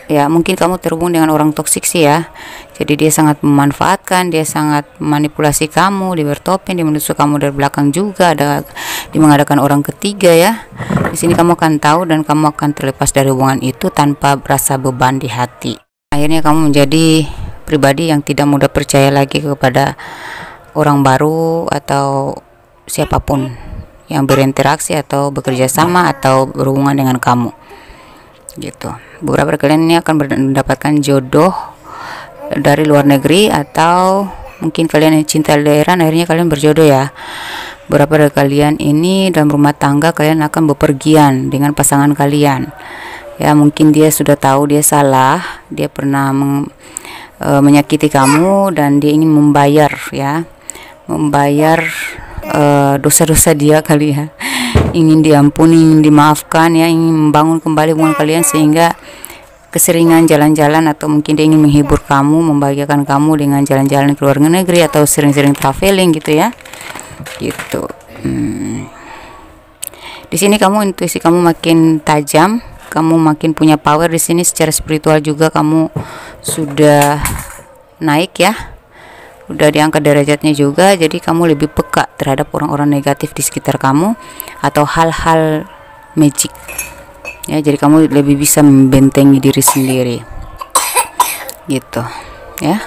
ya, mungkin kamu terhubung dengan orang toksik sih ya, jadi dia sangat memanfaatkan, dia sangat manipulasi kamu, dia bertopeng, dia menusuk kamu dari belakang juga, ada dia mengadakan orang ketiga ya. Di sini kamu akan tahu dan kamu akan terlepas dari hubungan itu tanpa berasa beban di hati. Akhirnya kamu menjadi pribadi yang tidak mudah percaya lagi kepada orang baru atau siapapun yang berinteraksi atau bekerja sama atau berhubungan dengan kamu gitu. Beberapa dari kalian ini akan mendapatkan jodoh dari luar negeri, atau mungkin kalian yang cinta LDRan akhirnya kalian berjodoh ya. Beberapa dari kalian ini dalam rumah tangga kalian akan bepergian dengan pasangan kalian ya, mungkin dia sudah tahu dia salah, dia pernah menyakiti kamu dan dia ingin membayar ya, membayar dosa-dosa dia kali ya, ingin diampuni, ingin dimaafkan ya, ingin membangun kembali hubungan kalian sehingga keseringan jalan-jalan, atau mungkin dia ingin menghibur kamu, membahagiakan kamu dengan jalan-jalan ke luar negeri atau sering-sering traveling gitu ya, gitu. Di sini kamu intuisi kamu makin tajam, kamu makin punya power di sini. Secara spiritual juga kamu sudah naik ya, udah diangkat derajatnya juga, jadi kamu lebih peka terhadap orang-orang negatif di sekitar kamu atau hal-hal magic ya, jadi kamu lebih bisa membentengi diri sendiri gitu ya.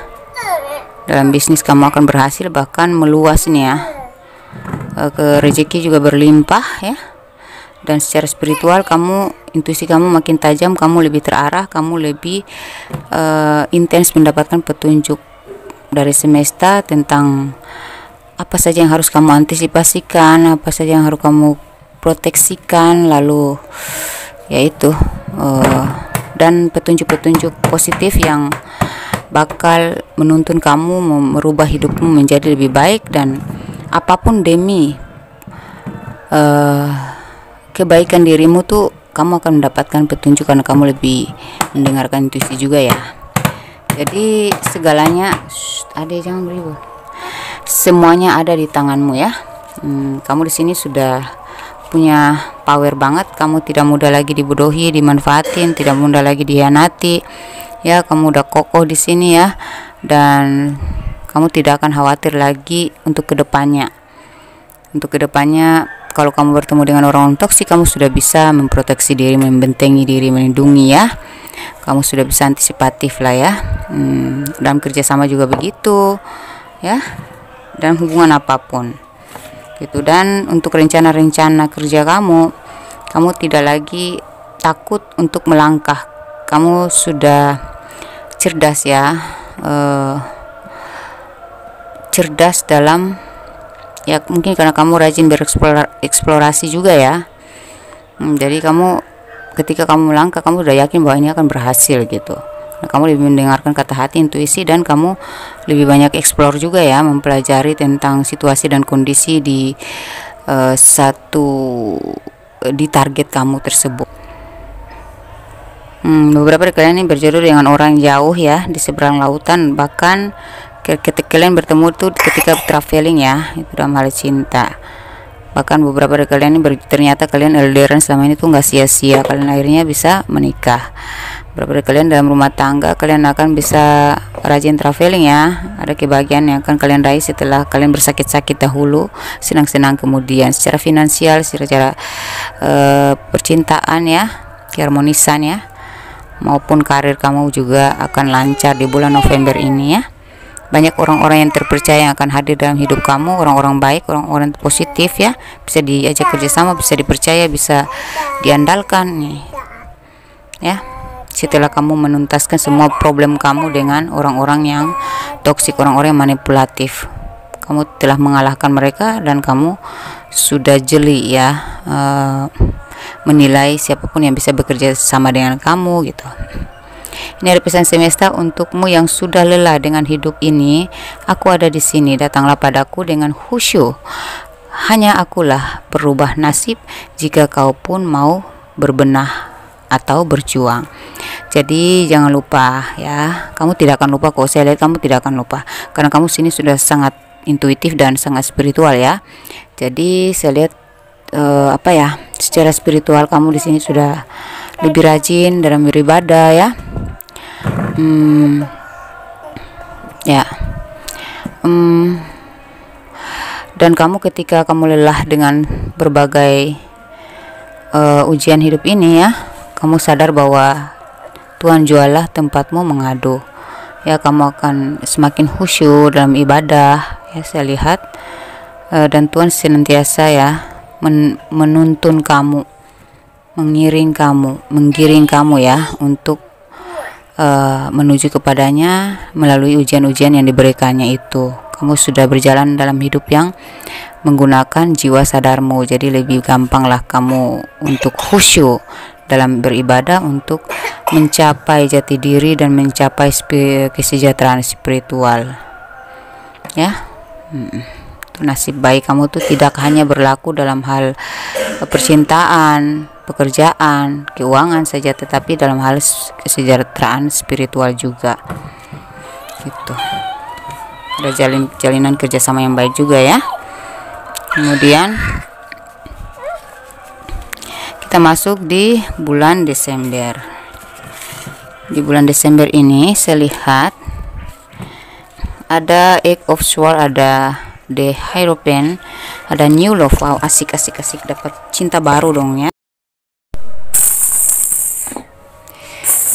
Dalam bisnis kamu akan berhasil, bahkan meluas nih ya, ke rezeki juga berlimpah ya. Dan secara spiritual kamu, intuisi kamu makin tajam, kamu lebih terarah, kamu lebih intens mendapatkan petunjuk dari semesta tentang apa saja yang harus kamu antisipasikan, apa saja yang harus kamu proteksikan, lalu yaitu dan petunjuk-petunjuk positif yang bakal menuntun kamu merubah hidupmu menjadi lebih baik, dan apapun demi kebaikan dirimu tuh kamu akan mendapatkan petunjuk karena kamu lebih mendengarkan intuisi juga ya. Jadi segalanya, adek jangan beribut. Semuanya ada di tanganmu ya. Kamu di sini sudah punya power banget. Kamu tidak mudah lagi dibodohi, dimanfaatin, tidak mudah lagi dihianati. Ya, kamu udah kokoh di sini ya. Dan kamu tidak akan khawatir lagi untuk kedepannya. Untuk kedepannya, kalau kamu bertemu dengan orang toksik, kamu sudah bisa memproteksi diri, membentengi diri, melindungi ya. Kamu sudah bisa antisipatif lah ya. Dalam kerjasama juga begitu ya, dan hubungan apapun gitu. Dan untuk rencana-rencana kerja kamu tidak lagi takut untuk melangkah. Kamu sudah cerdas ya, cerdas dalam ya, mungkin karena kamu rajin bereksplorasi juga ya. Jadi kamu ketika kamu melangkah, kamu udah yakin bahwa ini akan berhasil gitu. Nah, kamu lebih mendengarkan kata hati, intuisi, dan kamu lebih banyak explore juga ya, mempelajari tentang situasi dan kondisi di di target kamu tersebut. Beberapa dari kalian ini berjodoh dengan orang jauh ya, di seberang lautan. Bahkan ketika kalian bertemu tuh ketika traveling ya, itu dalam hal cinta. Bahkan beberapa dari kalian ini ternyata kalian LDRan selama ini tuh nggak sia-sia, kalian akhirnya bisa menikah. Beberapa dari kalian dalam rumah tangga, kalian akan bisa rajin traveling ya. Ada kebahagiaan yang akan kalian raih setelah kalian bersakit-sakit dahulu, senang-senang kemudian. Secara finansial, secara percintaan ya, keharmonisan ya, maupun karir kamu juga akan lancar di bulan November ini ya. Banyak orang-orang yang terpercaya yang akan hadir dalam hidup kamu, orang-orang baik, orang-orang positif ya, bisa diajak kerjasama, bisa dipercaya, bisa diandalkan nih ya. Setelah kamu menuntaskan semua problem kamu dengan orang-orang yang toksik, orang-orang yang manipulatif, kamu telah mengalahkan mereka dan kamu sudah jeli ya, menilai siapapun yang bisa bekerja sama dengan kamu gitu. Ini ada pesan semesta untukmu yang sudah lelah dengan hidup ini. Aku ada di sini, datanglah padaku dengan khusyuk. Hanya akulah perubah nasib jika kau pun mau berbenah atau berjuang. Jadi jangan lupa ya, kamu tidak akan lupa kok. Saya lihat kamu tidak akan lupa karena kamu sini sudah sangat intuitif dan sangat spiritual ya. Jadi saya lihat secara spiritual kamu di sini sudah lebih rajin dalam beribadah ya. Dan kamu ketika kamu lelah dengan berbagai ujian hidup ini ya, kamu sadar bahwa Tuhan jualah tempatmu mengadu ya. Kamu akan semakin khusyuk dalam ibadah ya, saya lihat. Dan Tuhan senantiasa ya menuntun kamu, menggiring kamu ya untuk menuju kepadanya melalui ujian-ujian yang diberikannya itu. Kamu sudah berjalan dalam hidup yang menggunakan jiwa sadarmu, jadi lebih gampanglah kamu untuk khusyuk dalam beribadah, untuk mencapai jati diri dan mencapai kesejahteraan spiritual ya. Nasib baik kamu tuh tidak hanya berlaku dalam hal percintaan, pekerjaan, keuangan saja, tetapi dalam hal kesejahteraan spiritual juga gitu. Ada jalinan kerjasama yang baik juga ya. Kemudian kita masuk di bulan Desember. Di bulan Desember ini saya lihat ada Eight of Swords, ada The Hierophant, ada New Love. Wow, asik, dapat cinta baru dong ya.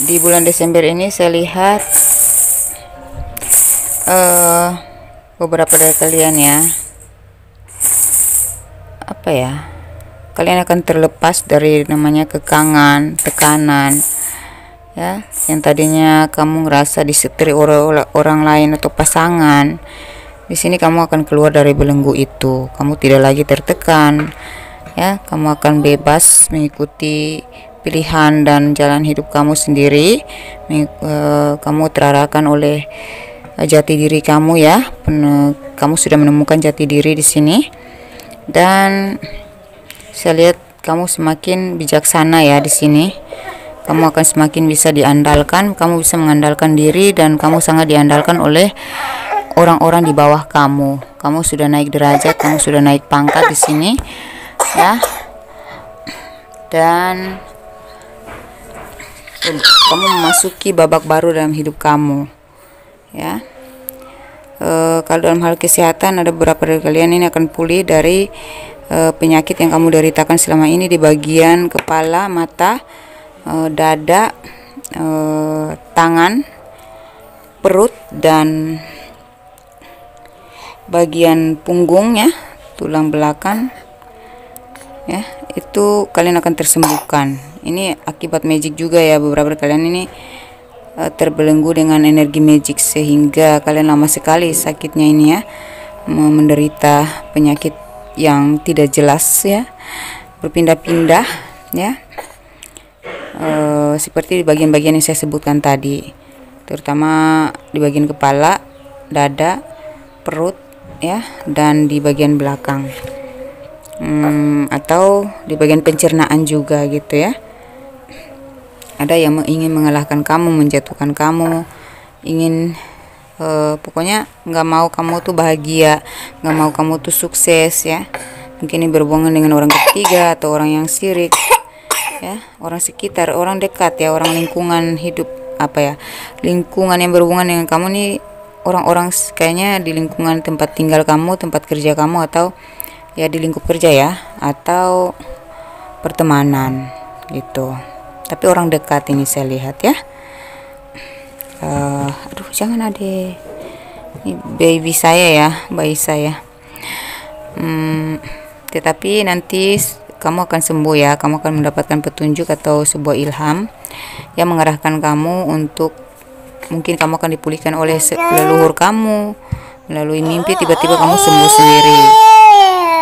Di bulan Desember ini saya lihat beberapa dari kalian ya, kalian akan terlepas dari namanya kekangan, tekanan ya, yang tadinya kamu ngerasa disetir orang lain atau pasangan. Di sini kamu akan keluar dari belenggu itu. Kamu tidak lagi tertekan ya, kamu akan bebas mengikuti pilihan dan jalan hidup kamu sendiri. Kamu terarahkan oleh jati diri kamu ya. Kamu sudah menemukan jati diri di sini, dan saya lihat kamu semakin bijaksana ya di sini. kamu akan semakin bisa diandalkan, kamu bisa mengandalkan diri, dan kamu sangat diandalkan oleh orang-orang di bawah kamu. Kamu sudah naik derajat, kamu sudah naik pangkat di sini, ya. Dan kamu memasuki babak baru dalam hidup kamu, ya. Kalau dalam hal kesehatan, ada beberapa dari kalian ini akan pulih dari penyakit yang kamu deritakan selama ini di bagian kepala, mata, dada, tangan, perut, dan bagian punggung, ya, tulang belakang, ya. Itu kalian akan tersembuhkan. Ini akibat magic juga, ya. Beberapa kalian ini terbelenggu dengan energi magic, sehingga kalian lama sekali sakitnya ini, ya, menderita penyakit yang tidak jelas, ya, berpindah-pindah, ya, seperti di bagian-bagian yang saya sebutkan tadi, terutama di bagian kepala, dada, perut, ya, dan di bagian belakang, atau di bagian pencernaan juga, gitu, ya. Ada yang ingin mengalahkan kamu, menjatuhkan kamu, ingin pokoknya nggak mau kamu tuh bahagia, nggak mau kamu tuh sukses, ya. Mungkin ini berhubungan dengan orang ketiga atau orang yang sirik, ya, orang sekitar, orang dekat, ya, orang lingkungan hidup, lingkungan yang berhubungan dengan kamu nih, orang-orang kayaknya di lingkungan tempat tinggal kamu, tempat kerja kamu, atau ya di lingkup kerja, ya, atau pertemanan, gitu. Tapi orang dekat ini saya lihat, ya. Aduh, jangan adek, ini baby saya, ya, bayi saya. Tetapi nanti kamu akan sembuh, ya. Kamu akan mendapatkan petunjuk atau sebuah ilham yang mengarahkan kamu untuk, mungkin kamu akan dipulihkan oleh leluhur kamu melalui mimpi, tiba-tiba kamu sembuh sendiri.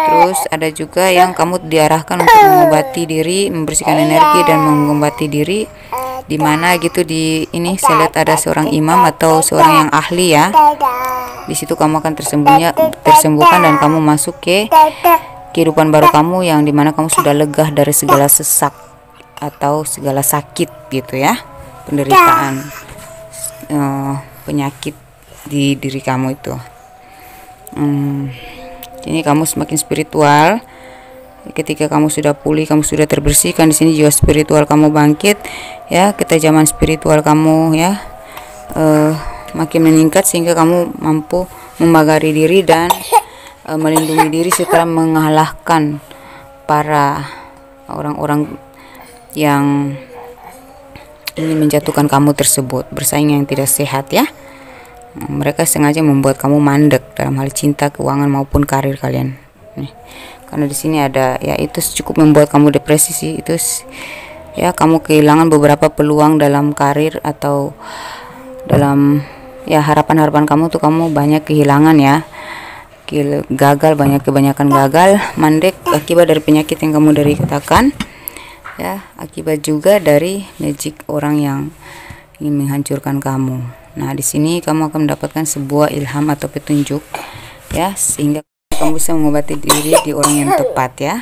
Terus ada juga yang kamu diarahkan untuk mengobati diri, membersihkan energi dan mengobati diri, di mana gitu, di ini saya lihat ada seorang imam atau seorang yang ahli, ya. Di situ kamu akan tersembuhkan dan kamu masuk ke kehidupan baru kamu, yang dimana kamu sudah lega dari segala sesak atau segala sakit, gitu, ya, penderitaan, penyakit di diri kamu itu. Ini kamu semakin spiritual. Ketika kamu sudah pulih, kamu sudah terbersihkan, di sini jiwa spiritual kamu bangkit, ya. Ketajaman spiritual kamu, ya, makin meningkat, sehingga kamu mampu memagari diri dan melindungi diri setelah mengalahkan para orang-orang yang ingin menjatuhkan kamu tersebut, bersaing yang tidak sehat, ya. Mereka sengaja membuat kamu mandek dalam hal cinta, keuangan maupun karir kalian. Nih, karena di sini ada, ya, itu cukup membuat kamu depresi sih. Itu, ya, kamu kehilangan beberapa peluang dalam karir atau dalam, ya, harapan-harapan kamu tuh kamu banyak kehilangan, ya. Kebanyakan gagal, mandek akibat dari penyakit yang kamu deritakan, ya, akibat juga dari magic orang yang ingin menghancurkan kamu. Nah, di sini kamu akan mendapatkan sebuah ilham atau petunjuk, ya, sehingga kamu bisa mengobati diri di orang yang tepat, ya.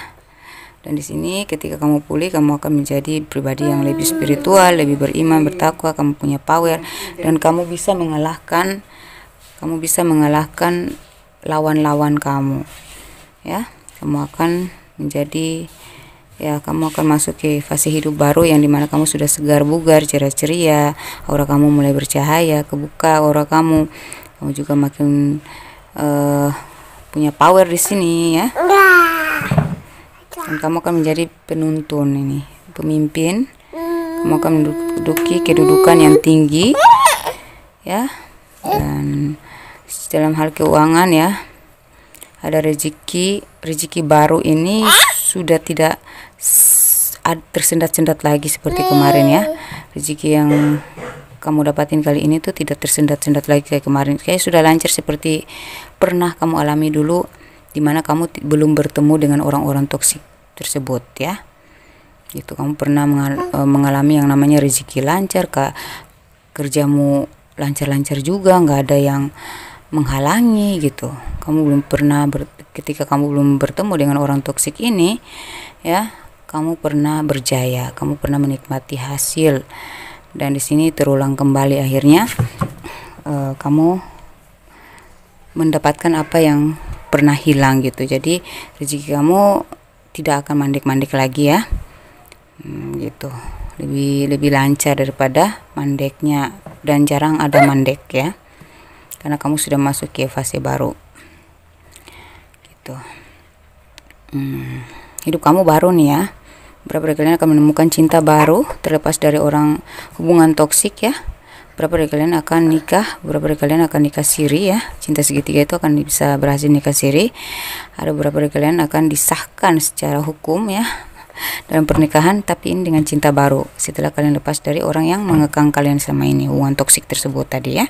Dan di sini ketika kamu pulih, kamu akan menjadi pribadi yang lebih spiritual, lebih beriman, bertakwa, kamu punya power, dan kamu bisa mengalahkan lawan-lawan kamu, ya. Kamu akan menjadi, ya, kamu akan masuk ke fase hidup baru yang dimana kamu sudah segar bugar, ceria-ceria, aura kamu mulai bercahaya, kebuka aura kamu juga makin punya power di sini, ya. Dan kamu akan menjadi penuntun ini, pemimpin. Kamu akan menduduki kedudukan yang tinggi, ya. Dan dalam hal keuangan, ya, ada rezeki baru ini sudah tidak tersendat-sendat lagi seperti kemarin, ya. Rezeki yang kamu dapatin kali ini tuh tidak tersendat-sendat lagi kayak kemarin. Kayak sudah lancar seperti pernah kamu alami dulu, dimana kamu belum bertemu dengan orang-orang toksik tersebut, ya. Gitu, kamu pernah mengalami yang namanya rezeki lancar, kerjamu lancar-lancar juga, nggak ada yang menghalangi, gitu. Kamu belum pernah ketika kamu belum bertemu dengan orang toksik ini, ya, kamu pernah berjaya, kamu pernah menikmati hasil, dan di sini terulang kembali akhirnya kamu mendapatkan apa yang pernah hilang gitu. Jadi rezeki kamu tidak akan mandek-mandek lagi ya, gitu. Lebih lancar daripada mandeknya, dan jarang ada mandek ya, karena kamu sudah masuk ke fase baru gitu. Hidup kamu baru nih ya. Berapa dari kalian akan menemukan cinta baru terlepas dari hubungan toksik ya. Berapa dari kalian akan nikah, berapa dari kalian akan nikah siri ya. Cinta segitiga itu akan bisa berhasil nikah siri. Ada berapa dari kalian akan disahkan secara hukum ya dalam pernikahan, tapi ini dengan cinta baru setelah kalian lepas dari orang yang mengekang kalian selama ini, hubungan toksik tersebut tadi ya.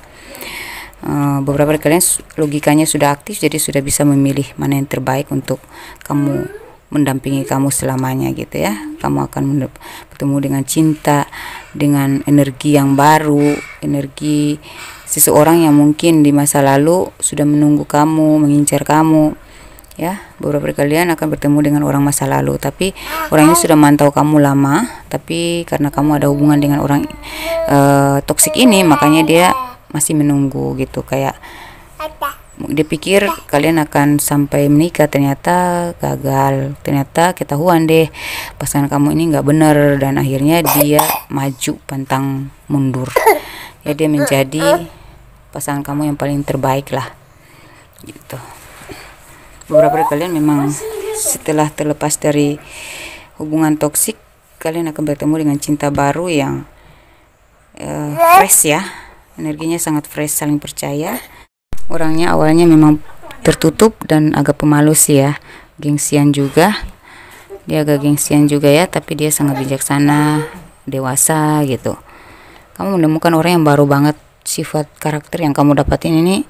Beberapa dari kalian logikanya sudah aktif, jadi sudah bisa memilih mana yang terbaik untuk kamu, mendampingi kamu selamanya gitu ya. Kamu akan bertemu dengan cinta, dengan energi yang baru, energi seseorang yang mungkin di masa lalu sudah menunggu kamu, mengincar kamu ya. Beberapa dari kalian akan bertemu dengan orang masa lalu, tapi orang ini sudah mantau kamu lama, tapi karena kamu ada hubungan dengan orang toksik ini, makanya dia masih menunggu gitu. Kayak dia pikir kalian akan sampai menikah, ternyata gagal, ternyata ketahuan deh pasangan kamu ini nggak bener, dan akhirnya dia maju pantang mundur ya. Dia menjadi pasangan kamu yang paling terbaik lah gitu. Beberapa dari kalian memang setelah terlepas dari hubungan toksik, kalian akan bertemu dengan cinta baru yang fresh ya, energinya sangat fresh, saling percaya. Orangnya awalnya memang tertutup dan agak pemalu sih ya, gengsian juga. Dia agak gengsian juga ya, tapi dia sangat bijaksana, dewasa gitu. Kamu menemukan orang yang baru banget. Sifat karakter yang kamu dapatin ini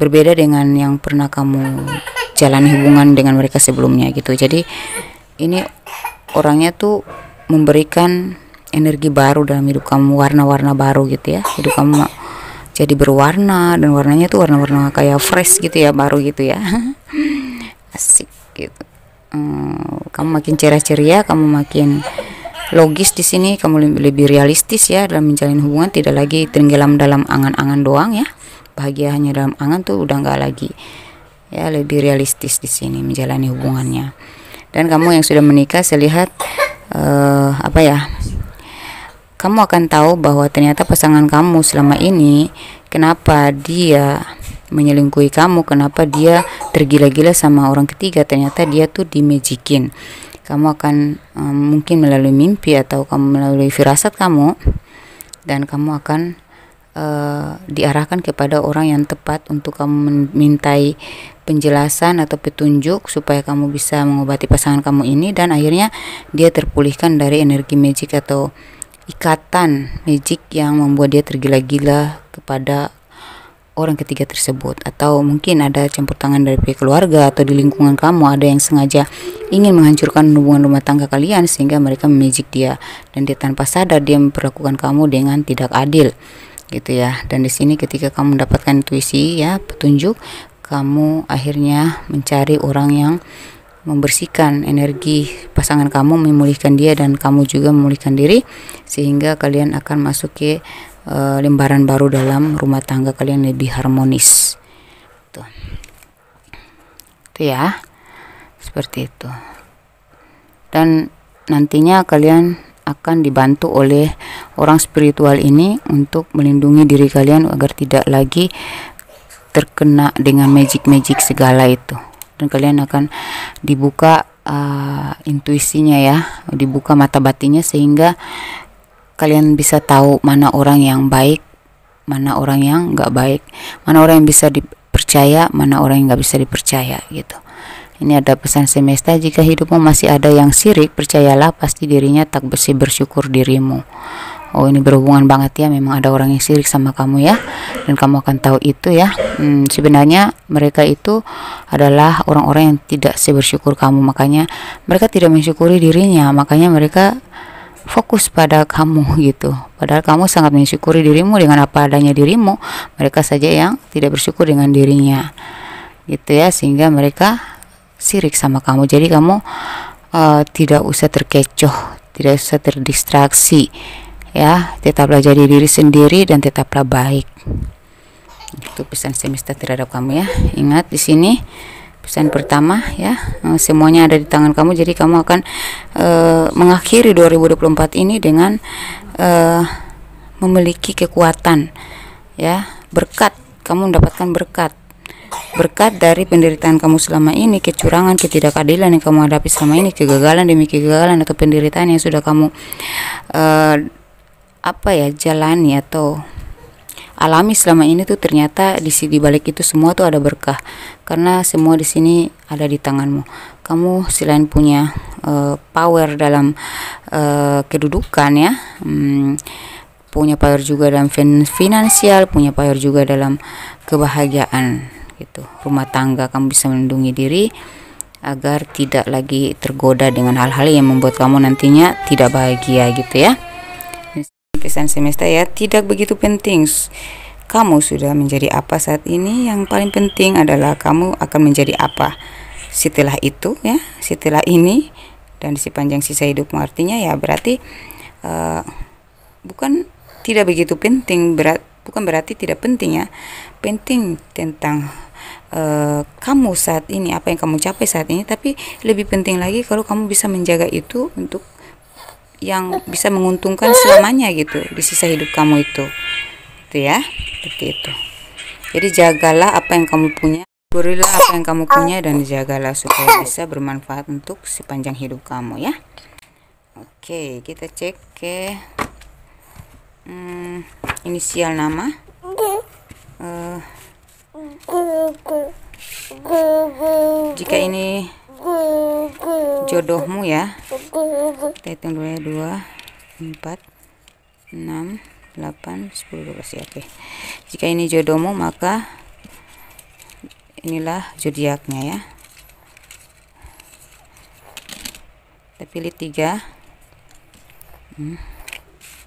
berbeda dengan yang pernah kamu jalani hubungan dengan mereka sebelumnya gitu. Jadi ini orangnya tuh memberikan energi baru dalam hidup kamu, warna-warna baru gitu ya. Hidup kamu jadi berwarna, dan warnanya tuh warna-warna kayak fresh gitu ya, baru gitu ya. Asik gitu. Kamu makin cerah ceria, kamu makin logis di sini, kamu lebih realistis ya dalam menjalin hubungan, tidak lagi tenggelam dalam angan-angan doang ya. Bahagia hanya dalam angan tuh udah nggak lagi ya, lebih realistis di sini menjalani hubungannya. Dan kamu yang sudah menikah, saya lihat kamu akan tahu bahwa ternyata pasangan kamu selama ini, kenapa dia menyelingkuhi kamu, kenapa dia tergila-gila sama orang ketiga. Ternyata dia tuh dimajikin. Kamu akan mungkin melalui mimpi atau kamu melalui firasat kamu, dan kamu akan diarahkan kepada orang yang tepat untuk kamu memintai penjelasan atau petunjuk supaya kamu bisa mengobati pasangan kamu ini, dan akhirnya dia terpulihkan dari energi magic atau ikatan magic yang membuat dia tergila-gila kepada orang ketiga tersebut. Atau mungkin ada campur tangan dari pihak keluarga atau di lingkungan kamu, ada yang sengaja ingin menghancurkan hubungan rumah tangga kalian sehingga mereka memagic dia, dan dia tanpa sadar dia memperlakukan kamu dengan tidak adil gitu ya. Dan di sini ketika kamu mendapatkan intuisi ya, petunjuk, kamu akhirnya mencari orang yang membersihkan energi pasangan kamu, memulihkan dia, dan kamu juga memulihkan diri, sehingga kalian akan masuk ke lembaran baru dalam rumah tangga kalian, lebih harmonis tuh. Itu ya, seperti itu. Dan nantinya kalian akan dibantu oleh orang spiritual ini untuk melindungi diri kalian agar tidak lagi terkena dengan magic segala itu. Dan kalian akan dibuka intuisinya ya, dibuka mata batinnya, sehingga kalian bisa tahu mana orang yang baik, mana orang yang nggak baik, mana orang yang bisa dipercaya, mana orang yang nggak bisa dipercaya gitu. Ini ada pesan semesta, jika hidupmu masih ada yang sirik, percayalah pasti dirinya tak bersih bersyukur dirimu. Oh, ini berhubungan banget ya, memang ada orang yang sirik sama kamu ya, dan kamu akan tahu itu ya. Sebenarnya mereka itu adalah orang-orang yang tidak sebersyukur kamu, makanya mereka tidak mensyukuri dirinya, makanya mereka fokus pada kamu gitu. Padahal kamu sangat mensyukuri dirimu dengan apa adanya dirimu, mereka saja yang tidak bersyukur dengan dirinya gitu ya, sehingga mereka sirik sama kamu. Jadi kamu tidak usah terkecoh, tidak usah terdistraksi, ya. Tetaplah jadi diri sendiri dan tetaplah baik. Itu pesan semesta terhadap kamu ya. Ingat di sini pesan pertama ya, semuanya ada di tangan kamu. Jadi kamu akan mengakhiri 2024 ini dengan memiliki kekuatan ya, berkat. Kamu mendapatkan berkat dari penderitaan kamu selama ini, kecurangan, ketidakadilan yang kamu hadapi selama ini, kegagalan demi kegagalan atau penderitaan yang sudah kamu jalani atau alami selama ini tuh, ternyata di balik itu semua tuh ada berkah, karena semua di sini ada di tanganmu. Kamu selain punya power dalam kedudukan ya, punya power juga dalam finansial, punya power juga dalam kebahagiaan gitu. Rumah tangga kamu bisa melindungi diri agar tidak lagi tergoda dengan hal-hal yang membuat kamu nantinya tidak bahagia gitu ya. Pesan semesta ya, tidak begitu penting kamu sudah menjadi apa saat ini. Yang paling penting adalah kamu akan menjadi apa setelah itu ya, setelah ini dan di sepanjang sisa hidupmu. Artinya ya berarti bukan tidak begitu penting, bukan berarti tidak penting ya. Penting tentang kamu saat ini, apa yang kamu capai saat ini, tapi lebih penting lagi kalau kamu bisa menjaga itu untuk yang bisa menguntungkan selamanya gitu di sisa hidup kamu itu ya, seperti itu. Jadi jagalah apa yang kamu punya, berilah apa yang kamu punya, dan jagalah supaya bisa bermanfaat untuk sepanjang hidup kamu ya. Oke, kita cek ke inisial nama. Jika ini jodohmu ya, kita hitung dulu ya, 2, 4, 6, 8, 10, 12 ya. Oke. Jika ini jodohmu, maka inilah zodiaknya ya. Kita pilih 3.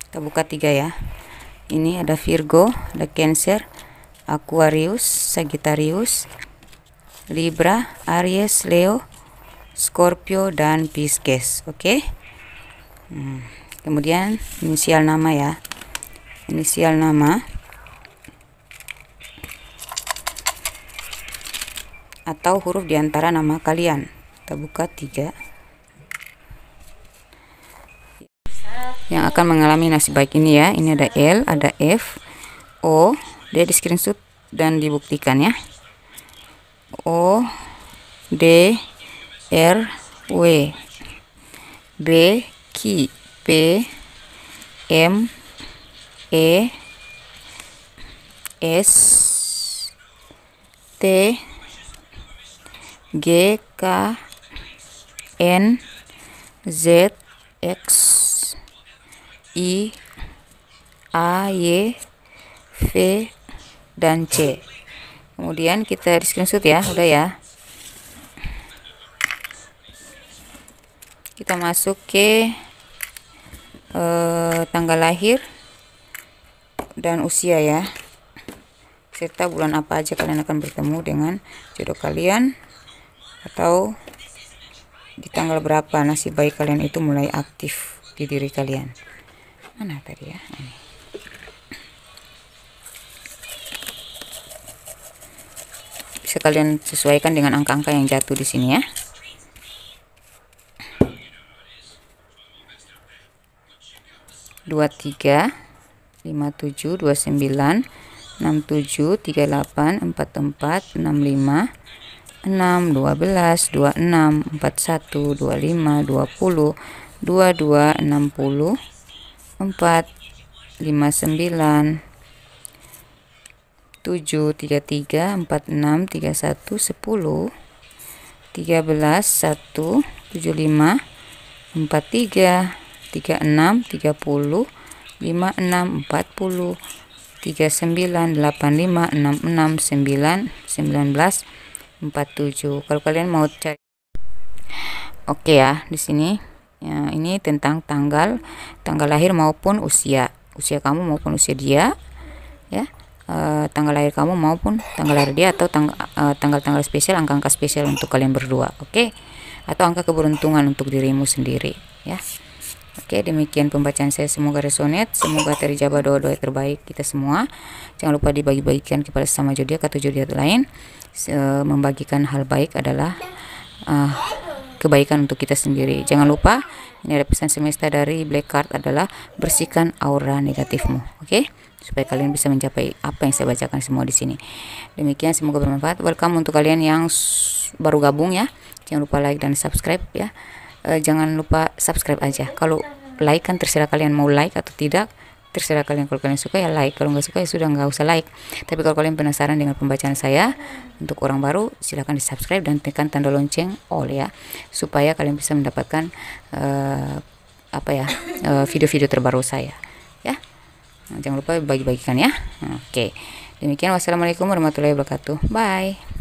Kita buka 3 ya. Ini ada Virgo, ada Cancer, Aquarius, Sagittarius, Libra, Aries, Leo, Scorpio, dan Pisces. Oke. Kemudian inisial nama ya. Inisial nama atau huruf diantara nama kalian. Kita buka 3. Yang akan mengalami nasib baik ini ya. Ini ada L, ada F, O. Dia di screenshot dan dibuktikan ya. O, D, R, W, B, Q, P, M, E, S, T, G, K, N, Z, X, I, A, Y, V, dan C. Kemudian kita di screenshot ya, udah ya. Kita masuk ke tanggal lahir dan usia ya, serta bulan apa aja kalian akan bertemu dengan jodoh kalian, atau di tanggal berapa nasib baik kalian itu mulai aktif di diri kalian. Mana tadi ya? Ini. Bisa kalian sesuaikan dengan angka-angka yang jatuh di sini ya. Dua tiga, 57, 29, 67, 38, 44, 65, 6, 12, 26, 41, 25, 20, 22, 60, 4, 59, 7, 33, 46, 31, 10, 13, 1, 75, 43, 36, 30, 56, 40, 39, 85, 66, 9, 19, 47. Kalau kalian mau cari, oke ya, di sini ya, ini tentang tanggal lahir maupun usia kamu maupun usia dia ya, tanggal lahir kamu maupun tanggal lahir dia, atau tanggal-tanggal spesial, angka-angka spesial untuk kalian berdua. Oke. atau angka keberuntungan untuk dirimu sendiri ya. Oke, demikian pembacaan saya, semoga resonate, semoga terjabah doa-doa terbaik kita semua. Jangan lupa dibagi-bagikan kepada sesama zodiak atau zodiak lain. Membagikan hal baik adalah kebaikan untuk kita sendiri. Jangan lupa, ini ada pesan semesta dari Black Card adalah bersihkan aura negatifmu, oke? Supaya kalian bisa mencapai apa yang saya bacakan semua di sini. Demikian, semoga bermanfaat. Welcome untuk kalian yang baru gabung ya. Jangan lupa like dan subscribe ya. Jangan lupa subscribe aja. Kalau like kan terserah kalian mau like atau tidak, terserah kalian. Kalau kalian suka ya like, kalau nggak suka ya sudah, nggak usah like. Tapi kalau kalian penasaran dengan pembacaan saya untuk orang baru, silahkan di subscribe dan tekan tanda lonceng all ya, supaya kalian bisa mendapatkan video-video terbaru saya ya. Jangan lupa bagi-bagikan ya. Oke, demikian, wassalamualaikum warahmatullahi wabarakatuh. Bye.